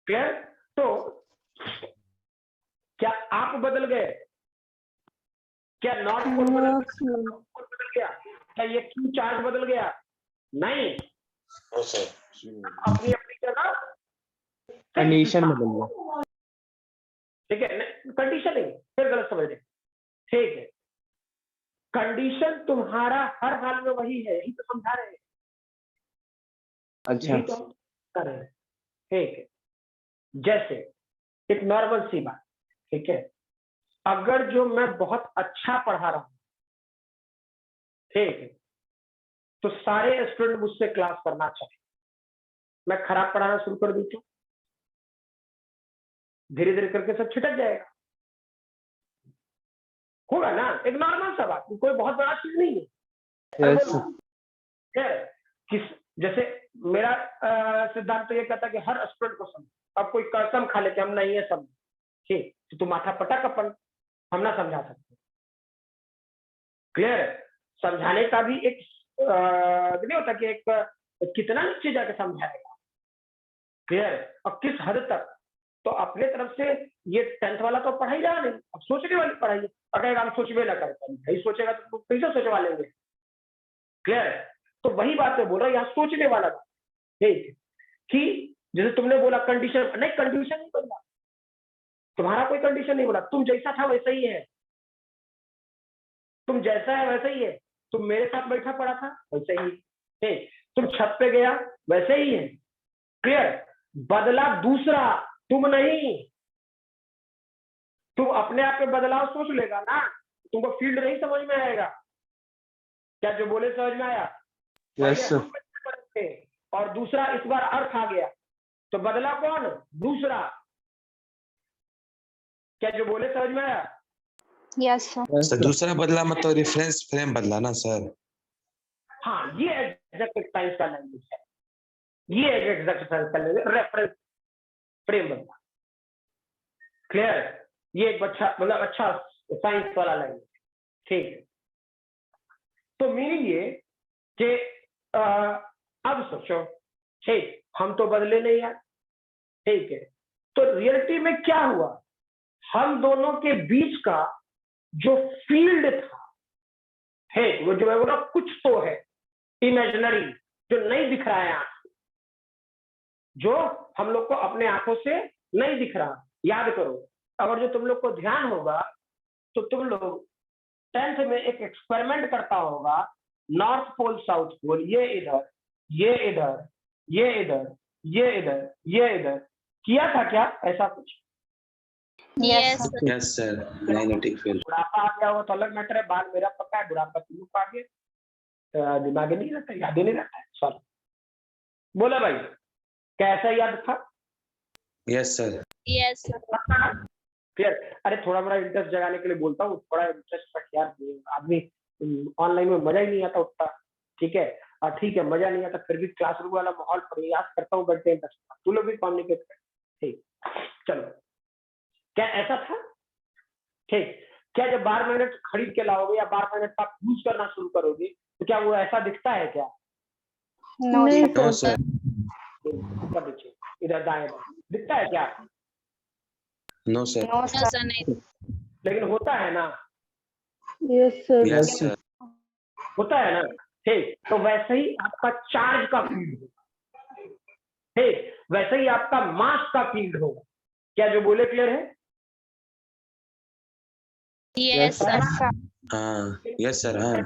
क्लियर? तो क्या आप बदल गए? क्या नॉर्थ पोल बदल गया? क्या ये क्यू चार्ज बदल गया? नहीं, अपनी अपनी जगह कंडीशन बदल गया। ठीक है, कंडीशन नहीं, फिर गलत समझ रहे, ठीक है? कंडीशन तुम्हारा हर हाल में वही है, यही तो समझा रहे हैं, अच्छा। यही तो हम कर रहे हैं, ठीक है? जैसे एक नॉर्मल सी बात, ठीक है? अगर जो मैं बहुत अच्छा पढ़ा रहा हूं, ठीक है, तो सारे स्टूडेंट मुझसे क्लास करना चाहिए। मैं खराब पढ़ाना शुरू कर दूं तो धीरे धीरे करके सब छिटक जाएगा, होगा ना? एक नॉर्मल सा बात, कोई बहुत बड़ा चीज नहीं है। Yes sir. खैर, जैसे मेरा सिद्धांत तो ये कहता है कि हर स्टूडेंट को समझ। अब कोई कसम खा लेते हम नहीं है समझ, ठीक, तो तुम माथा पटक अपन हम ना समझा सकते। क्लियर? समझाने का भी एक नहीं होता कि एक कितना नीचे जाके समझाएगा। क्लियर? और किस हद तक? तो अपने तरफ से ये 10th वाला तो पढ़ाई जा नहीं, अब सोचने वाली पढ़ाई है। अगर हम सोचवे ना करते, नहीं सोचेगा तो कैसे सोचवा लेंगे? क्लियर? तो वही बात मैं बोल रहा हूँ, यहाँ सोचने वाला बात, ठीक, कि जैसे तुमने बोला कंडीशन नहीं, कंडीशन नहीं बदला, तुम्हारा कोई कंडीशन नहीं बोला, तुम जैसा था वैसा ही है, तुम जैसा है वैसा ही है, तुम मेरे साथ बैठा पड़ा था वैसे ही, ठीक, तुम छत पे गया वैसे ही है। क्लियर? बदला दूसरा, तुम नहीं। तू अपने आप में बदलाव सोच लेगा ना, तुमको फील्ड नहीं समझ में आएगा। क्या जो बोले समझ में आया? यस पहले सर। हम बच्चे पढ़े थे, और दूसरा इस बार अर्थ आ गया, तो बदला कौन? दूसरा। क्या जो बोले समझ में आया? Yes sir. सर दूसरा बदला मतलब रेफरेंस फ्रेम बदला ना सर। हाँ, ये एग्जैक्ट साइंस का लैंग्वेज है, ये एग्जैक्ट साइंस का लैंग्वेज, रेफरेंस फ्रेम बदला। क्लियर? ये एक अच्छा साइंस वाला लैंग्वेज। ठीक है, तो मीनिंग ये कि अब सोचो, ठीक, हम तो बदले नहीं यार, ठीक है, तो रियलिटी में क्या हुआ? हम दोनों के बीच का जो फील्ड था, है वो जो है वो ना कुछ तो है इमेजिनरी, जो नहीं दिख रहा है आंख से, जो हम लोग को अपने आंखों से नहीं दिख रहा। याद करो, अगर जो तुम लोग को ध्यान होगा तो तुम लोग 10th में एक एक्सपेरिमेंट करता होगा, नॉर्थ पोल साउथ पोल, ये इधर, ये इधर, ये इधर, ये इधर, ये इधर, किया था क्या ऐसा कुछ? Yes sir. Yes sir, magnetic field. बुढ़ापा आ गया हो तो अलग मैटर है, बाल मेरा पक्का है, बुढ़ापा तुम लोग को आ गया, दिमाग नहीं रहता, याद ही नहीं रहता है। सॉरी, बोला भाई, कैसा याद था? Yes sir. Yes sir. Clear? अरे थोड़ा बड़ा इंटरेस्ट जगाने के लिए बोलता हूँ, थोड़ा इंटरेस्ट रख यार, आदमी ऑनलाइन में मजा ही नहीं आता उतना। ठीक है, और ठीक है, मजा नहीं आता, फिर भी क्लासरूम वाला माहौल प्रयास करता हूँ घंटे तक, तू लोग भी कम्युनिकेट कर। ठीक, चलो, क्या ऐसा था? ठीक, क्या जब 12 मिनट खरीद के लाओगे या 12 मिनट आप यूज करना शुरू करोगे तो क्या वो ऐसा दिखता है क्या? नहीं नो सर। ऊपर नीचे, इधर दाएं बाएं, दिखता है क्या? No sir. नो सर नहीं। लेकिन होता है ना, यस सर। Yes sir. होता है ना। ठीक, तो वैसे ही आपका चार्ज का फील्ड होगा, ठीक, वैसे ही आपका मास का फील्ड होगा। क्या जो बोले क्लियर है? Yes sir. हाँ यस सर। हाँ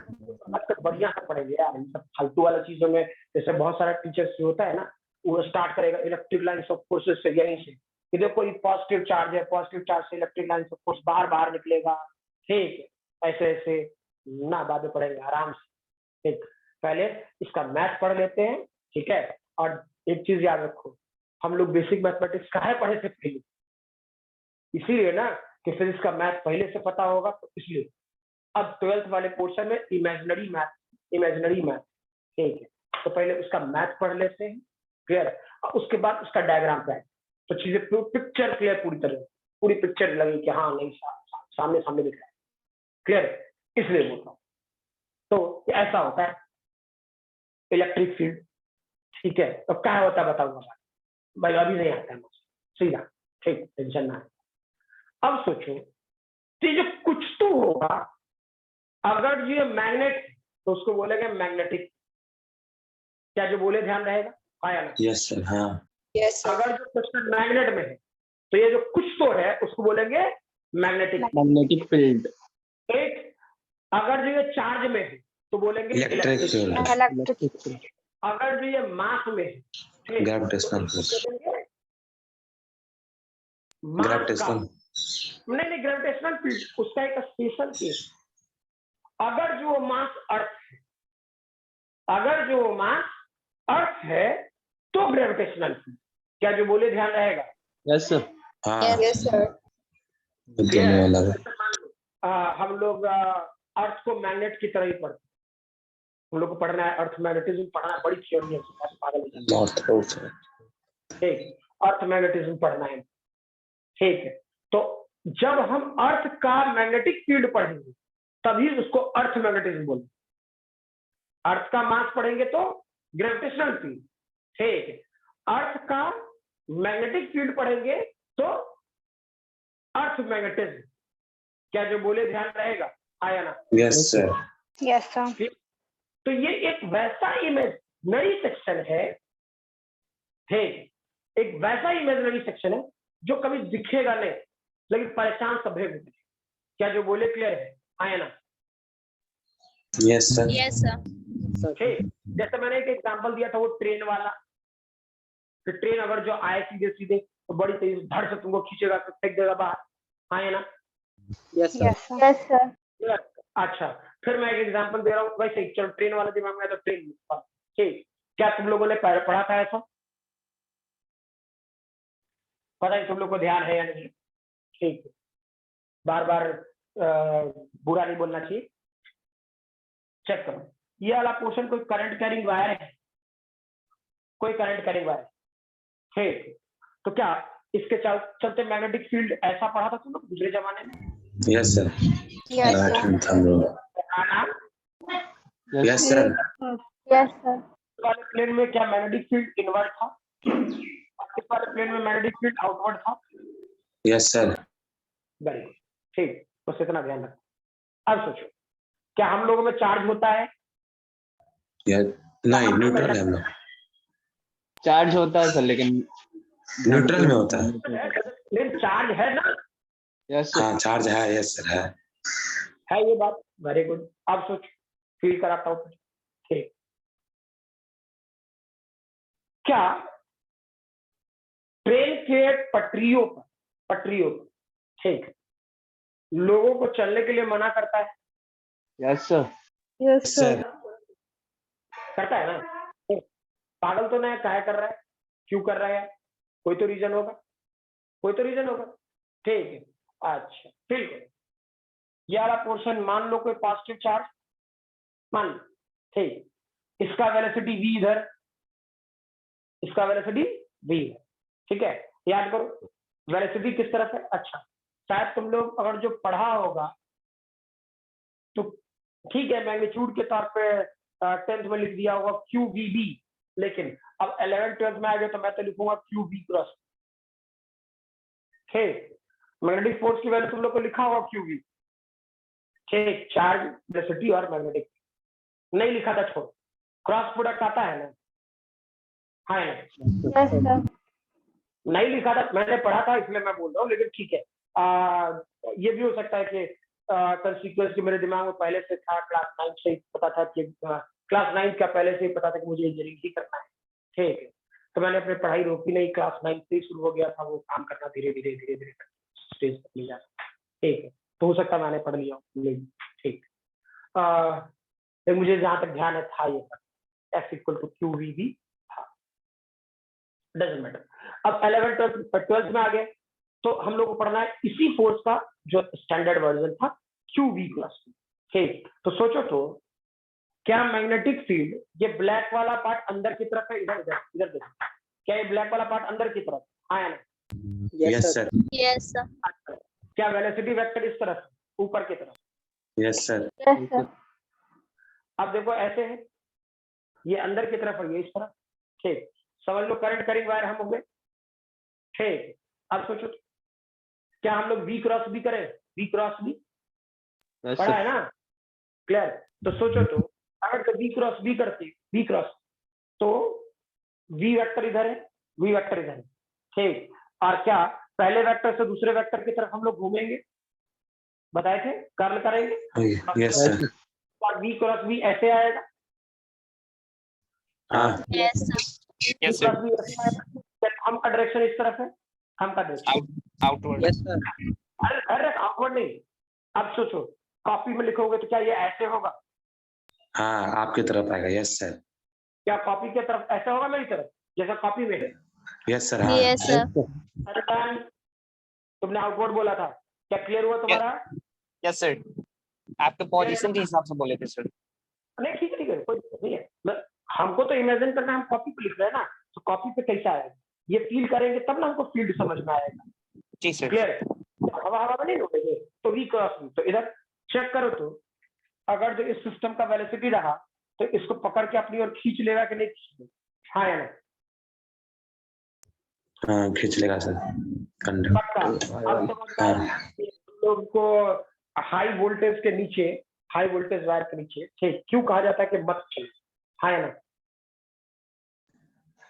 मतलब बढ़िया से पढ़ेंगे यार, इन सब फालतू वाला चीजों में। जैसे बहुत सारा टीचर्स जो होता है ना, वो स्टार्ट करेगा इलेक्ट्रिक लाइन्स ऑफ फोर्सेस से, यहीं से कि देखो कोई पॉजिटिव चार्ज है, पॉजिटिव चार्ज से इलेक्ट्रिक लाइन्स ऑफ फोर्स बाहर बाहर निकलेगा। ठीक है, ऐसे ऐसे ना बाद में पढ़ेंगे आराम से। ठीक, पहले इसका मैथ पढ़ लेते हैं, ठीक है। और एक चीज याद रखो, हम लोग बेसिक मैथमेटिक्स काहे पढ़े थे पहले? इसीलिए ना कि फिजिक्स का मैथ पहले से पता होगा, तो इसलिए अब 12th वाले पोर्शन में इमेजिनरी मैथ, ठीक है, तो पहले उसका मैथ पढ़ लेते हैं, क्लियर, और उसके बाद उसका डायग्राम पे तो चीजें पिक्चर क्लियर, पूरी पिक्चर लगी कि हाँ नहीं सामने सामने दिख रहा है, क्लियर। इसलिए बोलता हूँ, तो ऐसा होता है इलेक्ट्रिक फील्ड। ठीक है, तो क्या होता है बताऊंगा भाई, अभी नहीं आता है मुझे सीधा, ठीक, टेंशन ना। अब सोचो, ये जो कुछ तो होगा, अगर ये मैग्नेट तो उसको बोलेंगे मैग्नेटिक। क्या जो बोले ध्यान रहेगा? आया ना? Yes sir. हाँ अगर जो क्वेश्चन मैग्नेट में है तो ये जो कुछ तो है उसको बोलेंगे मैग्नेटिक। Magnetic field. एक, अगर जो ये चार्ज में है तो बोलेंगे इलेक्ट्रिक फील्ड। Electric field. अगर जो ये मास में है, ठीक, ग्रेविटेशनल फोर्स। बोलेंगे मास का। ग्रेविटेशनल। नहीं, ग्रेविटेशनल फील्ड उसका एक स्पेशल केस। अगर जो मास अर्थ है, अगर जो मास अर्थ है तो ग्रेविटेशनल फील्ड। क्या जो बोले ध्यान रहेगा? Yes sir. हाँ यस सर। दोनों अलग है। हम लोग अर्थ को मैग्नेट की तरह ही पढ़ते हैं। हम लोग को पढ़ना है अर्थ मैग्नेटिज्म, पढ़ना है, बड़ी थ्योरी है, पागल हो जाते हैं। नॉर्थ पोल से। ठीक, अर्थ मैग्नेटिज्म पढ़ना है, ठीक है। तो जब हम अर्थ का मैग्नेटिक फील्ड पढ़ेंगे तभी उसको अर्थ मैग्नेटिज्म बोलते हैं। अर्थ का मास पढ़ेंगे तो ग्रेविटेशनल फील्ड, ठीक है। अर्थ का मैग्नेटिक फील्ड पढ़ेंगे तो अर्थ मैग्नेटिज्म। क्या जो बोले ध्यान रहेगा? आया ना? Yes sir. Yes sir. तो ये एक वैसा इमेजिनरी सेक्शन है, ठीक, एक वैसा इमेजिनरी सेक्शन है जो कभी दिखेगा नहीं, लेकिन परेशान सभे होते। क्या जो बोले क्लियर है? आया ना? Yes sir. Yes sir. ठीक, जैसे मैंने एक एग्जांपल दिया था वो ट्रेन वाला, कि ट्रेन अगर जो आए सीधे सीधे तो बड़ी तेज धड़ से तुमको खींचेगा तो फेंक देगा बाहर। आया ना? Yes sir. Yes sir. अच्छा, फिर मैं एक एग्जांपल दे रहा हूँ वैसे ही, चलो ट्रेन वाला दिमाग में है तो ट्रेन में। ठीक, क्या तुम लोगों ने पढ़ा था ऐसा? पता नहीं तुम लोग को ध्यान है या नहीं? ठीक, बार बार बुरा नहीं बोलना चाहिए। चेक करो, ये वाला पोर्शन कोई करंट कैरिंग वायर है, कोई करंट कैरिंग वायर। ठीक, तो क्या इसके चलते मैग्नेटिक फील्ड ऐसा पढ़ा था तुम लोग दूसरे जमाने में? Yes sir. Yes sir. Yes sir. Yes sir. वाले प्लेन में क्या मैग्नेटिक फील्ड इनवर्ट था? इस वाले प्लेन में मैग्नेटिक फील्ड आउटवर्ड था? Yes sir. वेरी गुड, ठीक, बस इतना ध्यान रखो। अब सोचो, क्या हम लोगों में चार्ज होता है? नहीं, न्यूट्रल है हम लोग। चार्ज होता है सर, लेकिन न्यूट्रल में होता है। लेकिन चार्ज है ना? यस हाँ चार्ज है, यस सर है। ये बात, वेरी गुड। अब सोचो, फील कराता हूँ। ठीक, क्या ट्रेन के पटरियों पर ठीक लोगों को चलने के लिए मना करता है? Yes sir. यस सर करता है ना? पागल तो नहीं, काहे कर रहा है, क्यों कर रहा है? कोई तो रीजन होगा, कोई तो रीजन होगा। ठीक है, अच्छा फील करो, ये वाला पोर्शन मान लो कोई पॉजिटिव चार्ज मान लो। ठीक, इसका वेलोसिटी v इधर, इसका वेलोसिटी v है। ठीक है, याद करो वेलोसिटी किस तरफ है। अच्छा, शायद तुम लोग अगर जो पढ़ा होगा तो ठीक है, मैग्नीट्यूड के तौर पे 10th में लिख दिया होगा QVB, लेकिन अब 11th 12th में आ गए तो मैं तो लिखूंगा QV क्रॉस। ठीक, मैग्नेटिक फोर्स की वैल्यू तुम लोग को लिखा होगा QV। ठीक, चार्ज, वेलोसिटी और मैग्नेटिक नहीं लिखा था, छोड़, क्रॉस प्रोडक्ट आता है ना? हाँ है ना? Yes sir. नहीं लिखा था, मैंने पढ़ा था इसलिए मैं बोल रहा हूँ, लेकिन ठीक है। ये भी हो सकता है कि कंसीक्वेंस मेरे दिमाग में पहले से था, क्लास 9 से ही पता था कि क्लास 9 का पहले से ही पता था कि मुझे इंजीनियरिंग ही करना है। ठीक है, तो मैंने अपनी पढ़ाई रोकी नहीं, क्लास 9 से ही शुरू हो गया था वो काम करना, धीरे धीरे स्टेज तक ले जाना। ठीक है, तो हो सकता है मैंने पढ़ लिया नहीं। ठीक, तो मुझे जहां तक ध्यान है था ये F = QVB था, डजंट मैटर। अब 11th 12th में आ गए तो हम लोग को पढ़ना है इसी फोर्स का जो स्टैंडर्ड वर्जन था, QV + ठीक, तो सोचो तो क्या मैग्नेटिक फील्ड, ये ब्लैक वाला पार्ट अंदर की तरफ है, इधर इधर इधर देखो, क्या ये ब्लैक वाला पार्ट अंदर की तरफ आया ना? Yes sir. Yes sir. क्या वेलोसिटी वेक्टर इस तरफ ऊपर की तरफ? Yes sir. Yes sir. अब देखो ऐसे है, ये अंदर की तरफ है, ये इस तरफ। ठीक, समझ लो करंट कैरिंग वायर हम हो गए। ठीक, अब सोचो क्या हम लोग V क्रॉस B करें? V क्रॉस B पढ़ा है ना? क्लियर? तो सोचो तो अगर तो V क्रॉस B करते, V क्रॉस, तो V वेक्टर इधर है, V वेक्टर इधर है। ठीक, और क्या पहले वेक्टर से दूसरे वेक्टर की तरफ हम लोग घूमेंगे? बताए थे, कर्ल करेंगे यस सर। और V क्रॉस B ऐसे आएगा। हाँ यस सर। Yes sir. हम का डायरेक्शन इस तरफ है, हम का डायरेक्शन Outward. Yes sir. अरे आउटवर्ड नहीं। अब सोचो कॉपी में लिखोगे तो क्या ये ऐसे होगा? हाँ आपकी तरफ आएगा। Yes sir. क्या कॉपी की तरफ ऐसा होगा मेरी तरफ जैसा कॉपी में है? Yes sir. हाँ यस सर। तुमने आउटवर्ड बोला था, क्या क्लियर हुआ तुम्हारा? Yes sir. आपके पोजीशन के हिसाब से बोले थे सर। नहीं ठीक है, कोई दिक्कत नहीं है। हमको तो इमेजिन करना, हम कॉपी पे लिख रहे हैं ना, तो कॉपी पे कैसा आएगा ये फील करेंगे तब ना हमको फील्ड समझ में आएगा। जी सर। क्लियर? हवा में नहीं उड़ेंगे तो V क्रॉस B, तो इधर चेक करो तो अगर जो इस सिस्टम का वेलोसिटी रहा तो इसको पकड़ के अपनी ओर खींच लेगा कि नहीं खींच? हाँ या नहीं? हाँ खींच लेगा सर। कंडक्ट। पक्का। अब समझ में आया कि लोग को हाई वोल्टेज के नीचे, हाई वोल्टेज वायर के नीचे ठीक क्यों कहा जाता है कि मत चले? हाँ या ना?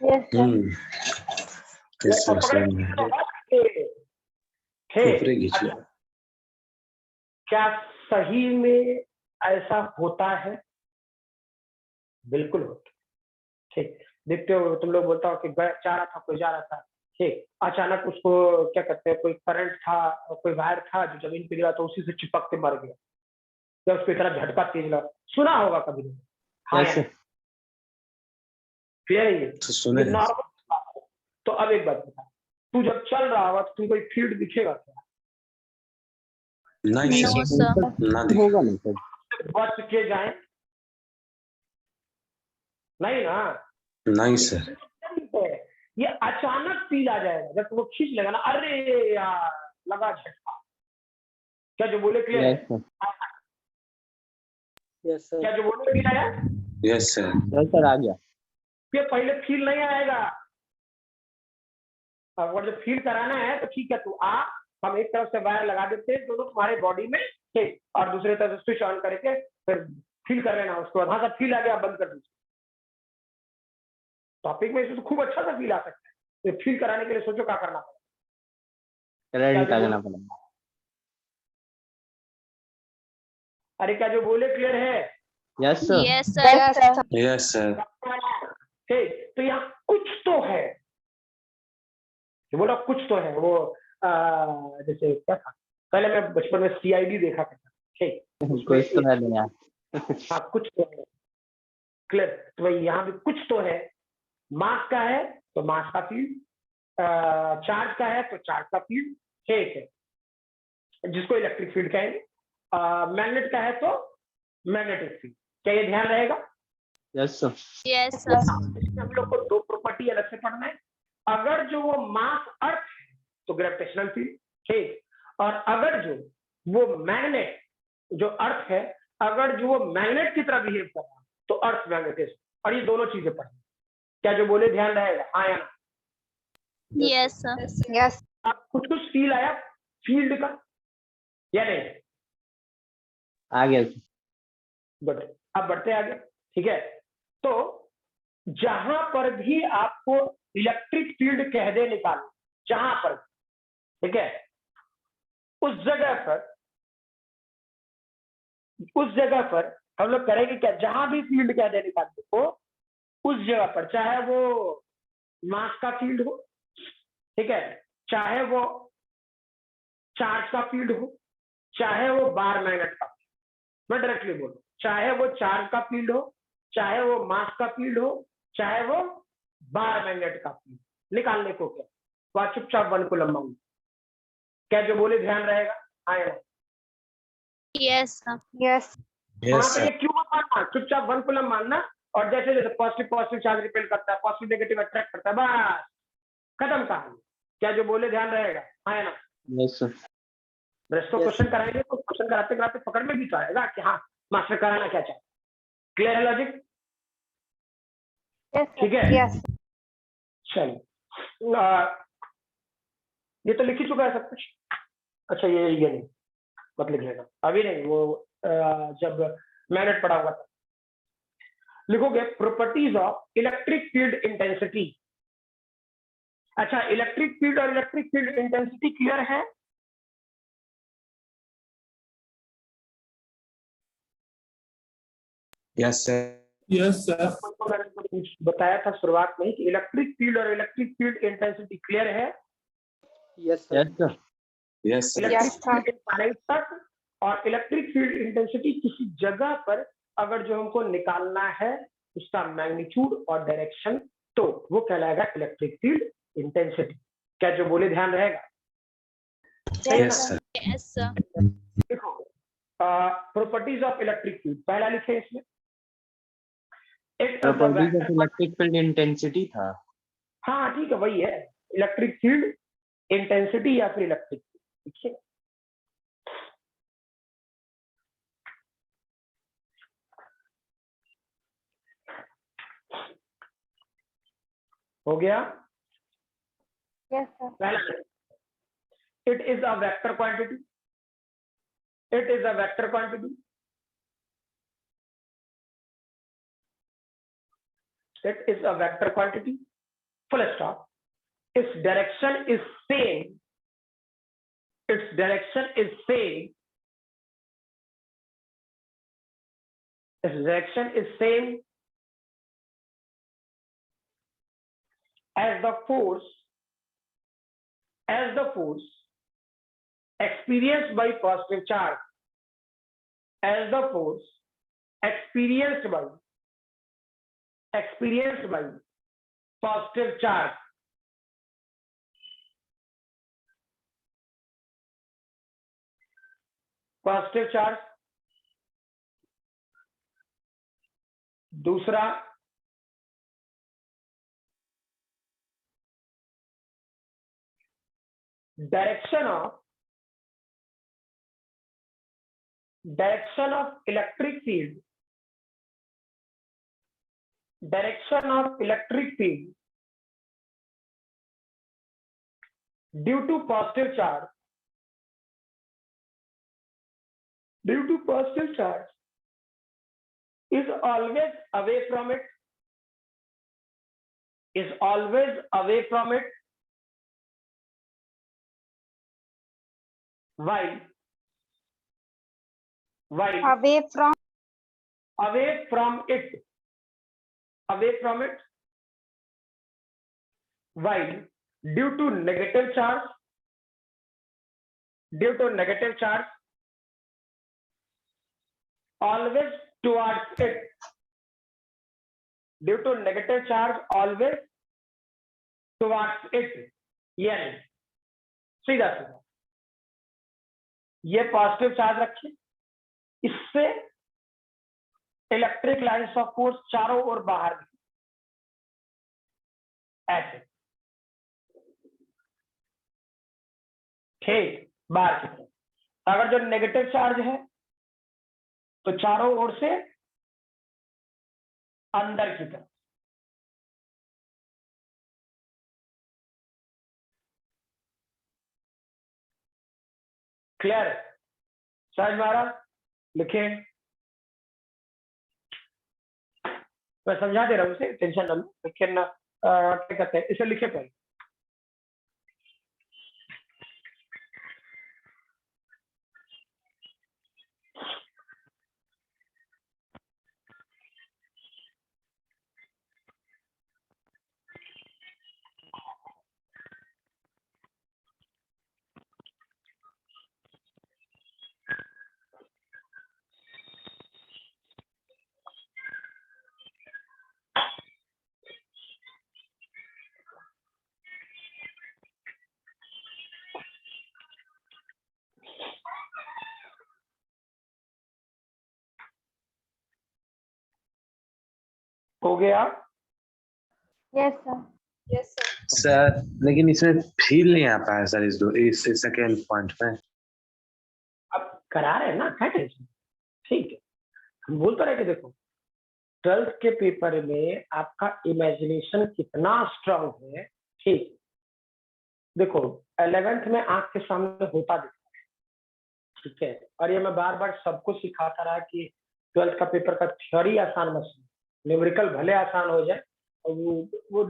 Yes sir. क्या सही में ऐसा होता है? बिल्कुल होता। ठीक, देखते हो तुम लोग बोलता हो कि जा रहा था, कोई जा रहा था, ठीक, अचानक उसको क्या कहते हैं, कोई करंट था, कोई वायर था जो जमीन पे गिरा तो उसी से चिपक के मर गया, या उसकी तरफ झटका तेज लगा, सुना होगा कभी नहीं? हाँ यस या सर। क्लियर है ये? तो सुने हैं। नॉर्मल बात है। तो अब एक बात बता, तू जब चल रहा होगा तो तुमको एक फील्ड दिखेगा क्या? नहीं नो सर, सर। ना दिख होगा नहीं सर। बच के जाए, नहीं ना? नहीं सर। ये अचानक फील आ जाएगा जब वो खींच लेगा ना, अरे यार लगा झटका। क्या जो बोले क्लियर यस है? सर। Yes sir. क्या जो बोले क्लियर है? Yes sir. यस सर आ गया। ये पहले फील नहीं आएगा, अगर जब फील कराना है तो ठीक है, तू आ, हम एक तरफ से वायर लगा देते हैं दोनों तुम्हारे बॉडी में, ठीक, और दूसरी तरफ से स्विच ऑन करके फिर फील कर लेना उसके बाद। हाँ सर फील आ गया, बंद कर दीजिए। टॉपिक में इसमें तो खूब अच्छा सा फील आ सकता है, तो फील कराने के लिए सोचो क्या करना पड़ेगा। करंट लगना पड़ेगा। अरे क्या जो बोले क्लियर है? Yes sir. Yes sir. Yes sir. ठीक, तो यहाँ कुछ तो है, जो बोला कुछ तो है, वो जैसे क्या था, पहले मैं बचपन में CID देखा करता, ठीक, कुछ तो है नहीं यार। हाँ कुछ तो है, क्लियर? तो भाई यहाँ भी कुछ तो है, मास का है तो मास का फील्ड, चार्ज का है तो चार्ज का फील्ड, ठीक है, जिसको इलेक्ट्रिक फील्ड कहेंगे। मैग्नेट का है तो मैग्नेटिक फील्ड। क्या ये ध्यान रहेगा? Yes sir. Yes sir. इसमें हम लोग को दो प्रॉपर्टी अलग से पढ़ना है। अगर जो वो मास अर्थ है तो ग्रेविटेशनल फील्ड, ठीक, और अगर जो वो मैग्नेट जो अर्थ है, अगर जो वो मैग्नेट की तरह बिहेव कर रहा है तो अर्थ मैग्नेटिज्म, और ये दोनों चीजें पढ़ें। क्या जो बोले ध्यान रहेगा? हाँ या ना? Yes sir. यस। आप कुछ कुछ फील आया फील्ड का या नहीं? आ गया सर। गुड, अब बढ़ते आगे, ठीक है। तो जहां पर भी आपको इलेक्ट्रिक फील्ड कह दे निकाल, जहां पर, ठीक है, उस जगह पर हम लोग करेंगे क्या, जहां भी फील्ड कह दे निकाल को, उस जगह पर चाहे वो मास का फील्ड हो, ठीक है, चाहे वो चार्ज का फील्ड हो, चाहे वो बार मैग्नेट का, मैं डायरेक्टली बोलूं, चाहे वो चार्ज का फील्ड हो, चाहे वो मास का फील्ड हो, चाहे वो बार मैग्नेट का फील्ड, निकालने को क्या, तो आप चुपचाप 1 कूलम मान लो। क्या जो बोले ध्यान रहेगा? आएगा? Yes sir. यस। वहां यस पे ये सर। क्यों मत मानना, चुपचाप 1 कूलम मानना, और जैसे जैसे पॉजिटिव चार्ज रिपेल करता है, पॉजिटिव नेगेटिव अट्रैक्ट करता है, बस खत्म कहानी। क्या जो बोले ध्यान रहेगा? हाँ ना? Yes sir. Rest of question कराएंगे तो क्वेश्चन कराते कराते पकड़ में भी तो आएगा कि हाँ मास्टर कराना क्या चाहते। क्लियर है लॉजिक? ठीक है। यस। चलिए, ये तो लिख ही चुका है सब कुछ। अच्छा ये नहीं मत लिख लेना अभी नहीं, वो जब मैग्नेट पढ़ा हुआ था लिखोगे properties of electric field intensity. अच्छा, इलेक्ट्रिक फील्ड और इलेक्ट्रिक फील्ड इंटेंसिटी क्लियर है? Yes sir. Yes sir. मैंने बताया था शुरुआत में कि इलेक्ट्रिक फील्ड और इलेक्ट्रिक फील्ड इंटेंसिटी क्लियर है? Yes sir. Yes sir. Yes sir. Electric field infinite तक और इलेक्ट्रिक फील्ड इंटेंसिटी किसी जगह पर अगर जो हमको निकालना है उसका मैग्नीट्यूड और डायरेक्शन, तो वो कहलाएगा इलेक्ट्रिक फील्ड इंटेंसिटी। क्या जो बोले ध्यान रहेगा? Yes sir. Yes sir. देखो प्रॉपर्टीज ऑफ इलेक्ट्रिक फील्ड पहला लिखे इसमें, properties of electric field intensity था। हाँ ठीक है वही है, इलेक्ट्रिक फील्ड इंटेंसिटी या फिर इलेक्ट्रिक फील्ड, ठीक है। हो गया? Yes sir. पहला, it is a vector quantity, it is a vector quantity, it is a vector quantity, full stop. Its direction is same, its direction is same, its direction is same as the force as the force experienced by positive charge, as the force experienced by positive charge. Positive charge, दूसरा direction of electric field, due to positive charge, is always away from it, while Away from. while due to negative charge, always towards it, due to negative charge always towards it. यानी सीधा ये positive charge रखिए, इससे electric lines of force चारों ओर बाहर ऐसे, ठीक, बाहर की तरफ। अगर जो नेगेटिव चार्ज है तो चारों ओर से अंदर की तरफ। क्लियर? समझ में आ रहा? लिखे, मैं समझा दे रहा हूं उसे, टेंशन ना लो, लेकिन क्या कहते हैं, इसे लिखे पहले। हो गया? Yes, sir. सर लेकिन इसमें फील नहीं आ पाया सर, इस सेकेंड पॉइंट में। अब करा रहे हैं ना, क्या टेंशन, ठीक है। हम बोल तो रहे कि देखो 12th के पेपर में आपका इमेजिनेशन कितना स्ट्रांग है, ठीक। देखो 11th में आंख के सामने होता दिखता है, ठीक है। और ये मैं बार बार सबको सिखाता रहा कि 12th का पेपर का थ्योरी आसान मत, न्यूमेरिकल भले आसान हो जाए, और वो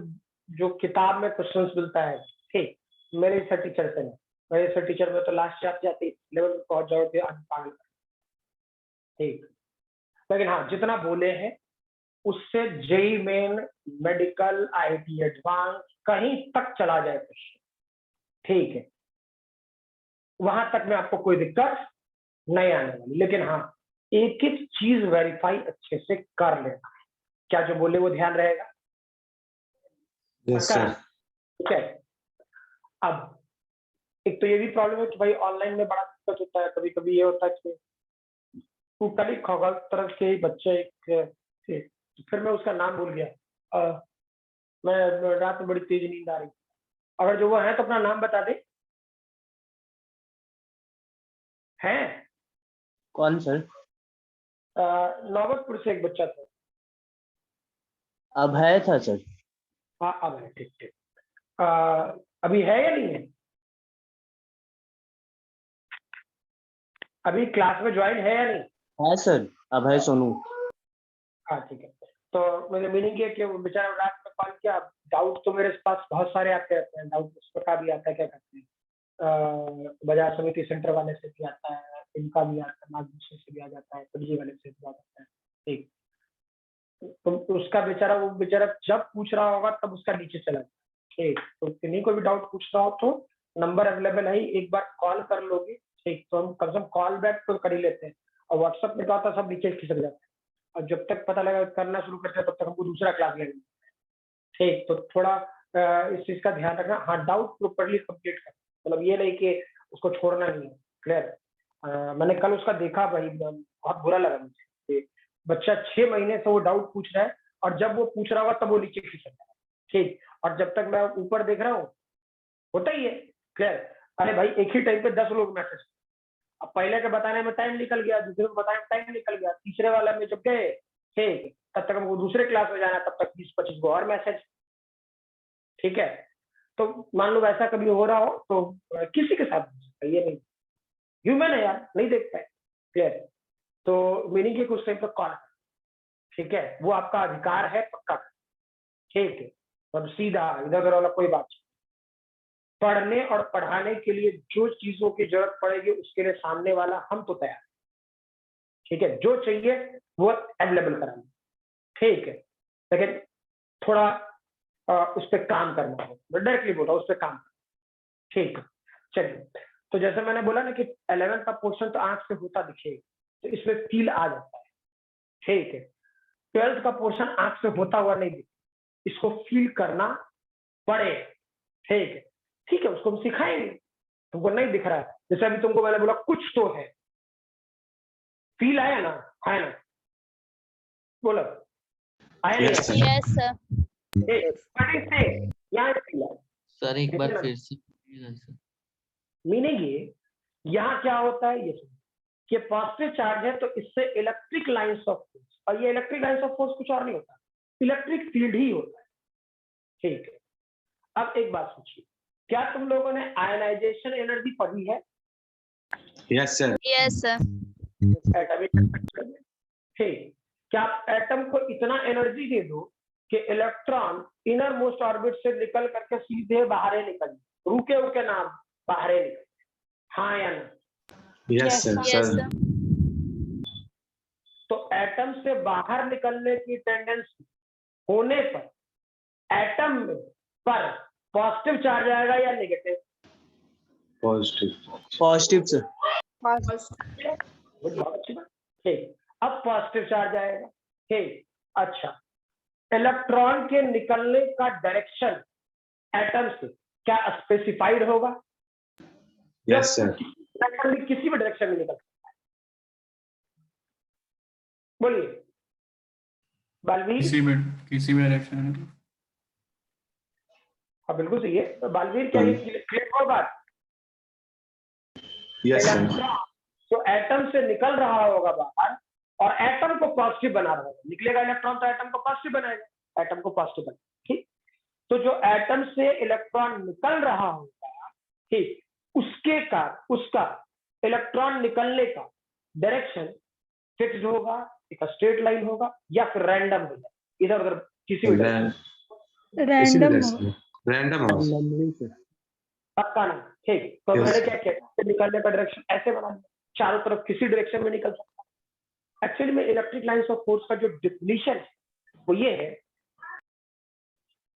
जो किताब में क्वेश्चंस मिलता है, ठीक। मेरे से टीचर से नहीं, मेरे से टीचर में तो लास्ट जाते लेवल में पहुंच जाओ तो पागल, ठीक। लेकिन हाँ, जितना बोले हैं उससे JEE Main, medical, IT advance कहीं तक चला जाए क्वेश्चन, ठीक है, वहां तक में आपको कोई दिक्कत नहीं आने वाली। लेकिन हाँ, एक एक चीज वेरीफाई अच्छे से कर लेना है, क्या जो बोले वो ध्यान रहेगा। Yes sir. ठीक है। अब एक तो ये भी प्रॉब्लम है कि भाई ऑनलाइन में बड़ा दिक्कत होता है, कभी कभी ये होता है कि वो कल खगोल तरफ के ही बच्चे एक थे, फिर मैं उसका नाम भूल गया, मैं रात में बड़ी तेज नींद आ रही, अगर जो वो है तो अपना नाम बता दे। हैं? कौन सर? नौबतपुर से एक बच्चा था। अब है था सर? हाँ अब है, ठीक ठीक। अभी है या नहीं है? अभी क्लास में ज्वाइन है या नहीं? है सर, अब है सोनू। हाँ ठीक है। तो मेरे मीनिंग ये कि वो बेचारा रात में कॉल किया, डाउट तो मेरे पास बहुत सारे आते रहते हैं, डाउट उस प्रकार भी आता है, क्या कहते हैं, बाजार समिति सेंटर वाले से भी आता है, इनका भी आता है, मार्गदर्शन से भी आ जाता है, पबजी वाले से भी आ जाता है, ठीक। तो उसका वो बेचारा जब पूछ रहा होगा तब उसका नीचे चला जाए, ठीक। तो किन्हीं को भी डाउट पूछना हो तो नंबर अवेलेबल है ही, एक बार कॉल कर लोगे ठीक, तो हम कम से कम कॉल बैक तो कर ही लेते हैं, और व्हाट्सएप में क्या होता है सब नीचे खिसक जाता है, और जब तक पता लगा करना शुरू करते हैं तब तक हमको दूसरा क्लास लेना ठीक। तो थोड़ा इस चीज का ध्यान रखना। हाँ, डाउट प्रॉपरली कंप्लीट कर, मतलब ये नहीं कि उसको छोड़ना नहीं है। क्लियर? मैंने कल उसका देखा भाई, बहुत बुरा लगा मुझे कि बच्चा 6 महीने से वो डाउट पूछ रहा है, और जब वो पूछ रहा होगा तब वो नीचे खिसक रहा है ठीक, और जब तक मैं ऊपर देख रहा हूँ होता ही है। क्लियर? अरे भाई एक ही टाइम पे 10 लोग मैसेज, अब पहले के बताने में टाइम निकल गया, दूसरे को बताने में टाइम निकल गया, तीसरे वाला में जब गए ठीक, तब तक हमको दूसरे क्लास में जाना, तब तक 20-25 को और मैसेज। ठीक है, तो मान लो ऐसा कभी हो रहा हो तो किसी के साथ ये नहीं, ह्यूमन है यार, नहीं देख पाए। क्लियर? तो मीनिंग की कुछ टाइम पर कॉल, ठीक है, वो आपका अधिकार है पक्का ठीक है, अब सीधा इधर उधर वाला कोई बात नहीं। पढ़ने और पढ़ाने के लिए जो चीजों की जरूरत पड़ेगी उसके लिए सामने वाला हम तो तैयार, ठीक है, जो चाहिए वो अवेलेबल कराएंगे ठीक है, लेकिन थोड़ा उस पर काम करना है, मैं डायरेक्टली बोल रहा हूँ उस पर काम ठीक है। चलिए, तो जैसे मैंने बोला ना कि 11 का पोर्शन तो आंख से होता दिखेगा, तो इसमें फील आ जाता है ठीक है। 12th का पोर्शन आंख से होता हुआ नहीं दिखता, इसको फील करना पड़े ठीक है, ठीक है, उसको हम सिखाएंगे। तुमको नहीं दिख रहा है, जैसे अभी तुमको मैंने बोला कुछ तो है, फील आया ना, है ना, बोलो आया नहीं Yes, sir. Yes sir. यहाँ फील आया। सर एक बार कितना? फिर से बोलिएगा सर। मीनिंग ये, यहाँ क्या होता है ये कि पॉजिटिव चार्ज है तो इससे इलेक्ट्रिक लाइंस ऑफ फोर्स, और ये इलेक्ट्रिक लाइंस ऑफ फोर्स कुछ और नहीं होता, इलेक्ट्रिक फील्ड ही होता है ठीक है। अब एक बात सोचिए, क्या तुम लोगों ने आयनाइजेशन एनर्जी पढ़ी है? Yes, sir. Yes sir. Atomic structure में ठीक, क्या आप एटम को इतना एनर्जी दे दो कि इलेक्ट्रॉन इनर मोस्ट ऑर्बिट से निकल करके सीधे बाहर निकल, रुके उके नाम बाहर निकल, हाँ या ना? Yes, sir. Yes Sir. Sir. तो एटम से बाहर निकलने की टेंडेंसी होने पर एटम पर पॉजिटिव चार्ज आएगा या नेगेटिव? Positive. Positive sir. बहुत अच्छी बात ठीक, अब पॉजिटिव चार्ज आएगा ठीक। अच्छा, इलेक्ट्रॉन के निकलने का डायरेक्शन एटम से क्या स्पेसिफाइड होगा? Yes, sir. किसी भी डायरेक्शन में निकल सकता है, बोलिए बालवीर। किसी भी डायरेक्शन में। हाँ बिल्कुल सही है, तो बालवीर क्या ये क्लियर हो बात? Yes, sir. इलेक्ट्रॉन जो एटम से निकल रहा होगा बाहर और एटम को पॉजिटिव बना रहा होगा, निकलेगा इलेक्ट्रॉन तो एटम को पॉजिटिव बनाएगा, एटम को पॉजिटिव बनाएगा ठीक। तो जो एटम से इलेक्ट्रॉन निकल रहा होगा ठीक, उसका इलेक्ट्रॉन निकलने का डायरेक्शन फिक्स्ड होगा, एक स्ट्रेट लाइन होगा, या फिर रैंडम होगा, इधर उधर किसी भी रैंडम। Random house. पक्का नहीं ठीक। तो Yes. मैंने क्या किया, निकलने का डायरेक्शन ऐसे बना दिया, चारों तरफ किसी डायरेक्शन में निकल सकता है। एक्चुअली में इलेक्ट्रिक लाइंस ऑफ फोर्स का जो डिफिनीशन है वो ये है,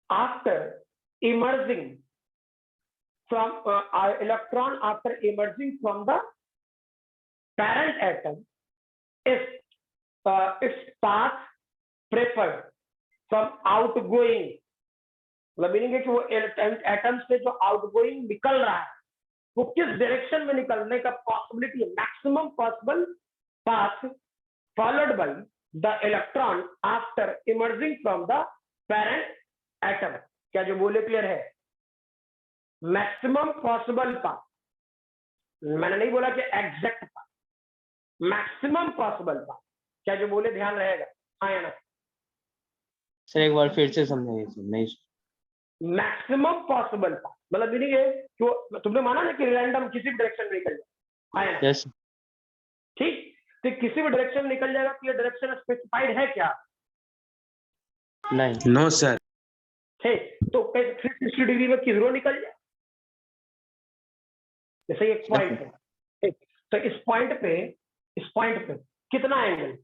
after emerging from electron after emerging from the parent atom is its path preferred from outgoing, मतलब मीनिंग है कि वो एटम से जो आउटगोइंग निकल रहा है वो किस डायरेक्शन में निकलने का पॉसिबिलिटी है, maximum possible path followed by the electron after emerging from the parent atom. क्या जो बोले क्लियर है? मैक्सिमम पॉसिबल पाथ, मैंने नहीं बोला कि exact path, maximum possible path. क्या जो बोले ध्यान रहेगा, हाँ या ना? सर एक बार फिर से समझाइए सर, नहीं मैक्सिमम पॉसिबल पाथ मतलब मीनिंग है कि वो तुमने माना ना कि रैंडम किसी भी डायरेक्शन में निकल जाए, हाँ या ना? यस ठीक, तो किसी भी डायरेक्शन में निकल जाएगा तो ये डायरेक्शन स्पेसिफाइड है क्या? नहीं। No, sir. ठीक, तो 360 डिग्री में किधरों निकल जाए, जैसे एक पॉइंट है ठीक, तो इस पॉइंट पे कितना एंगल,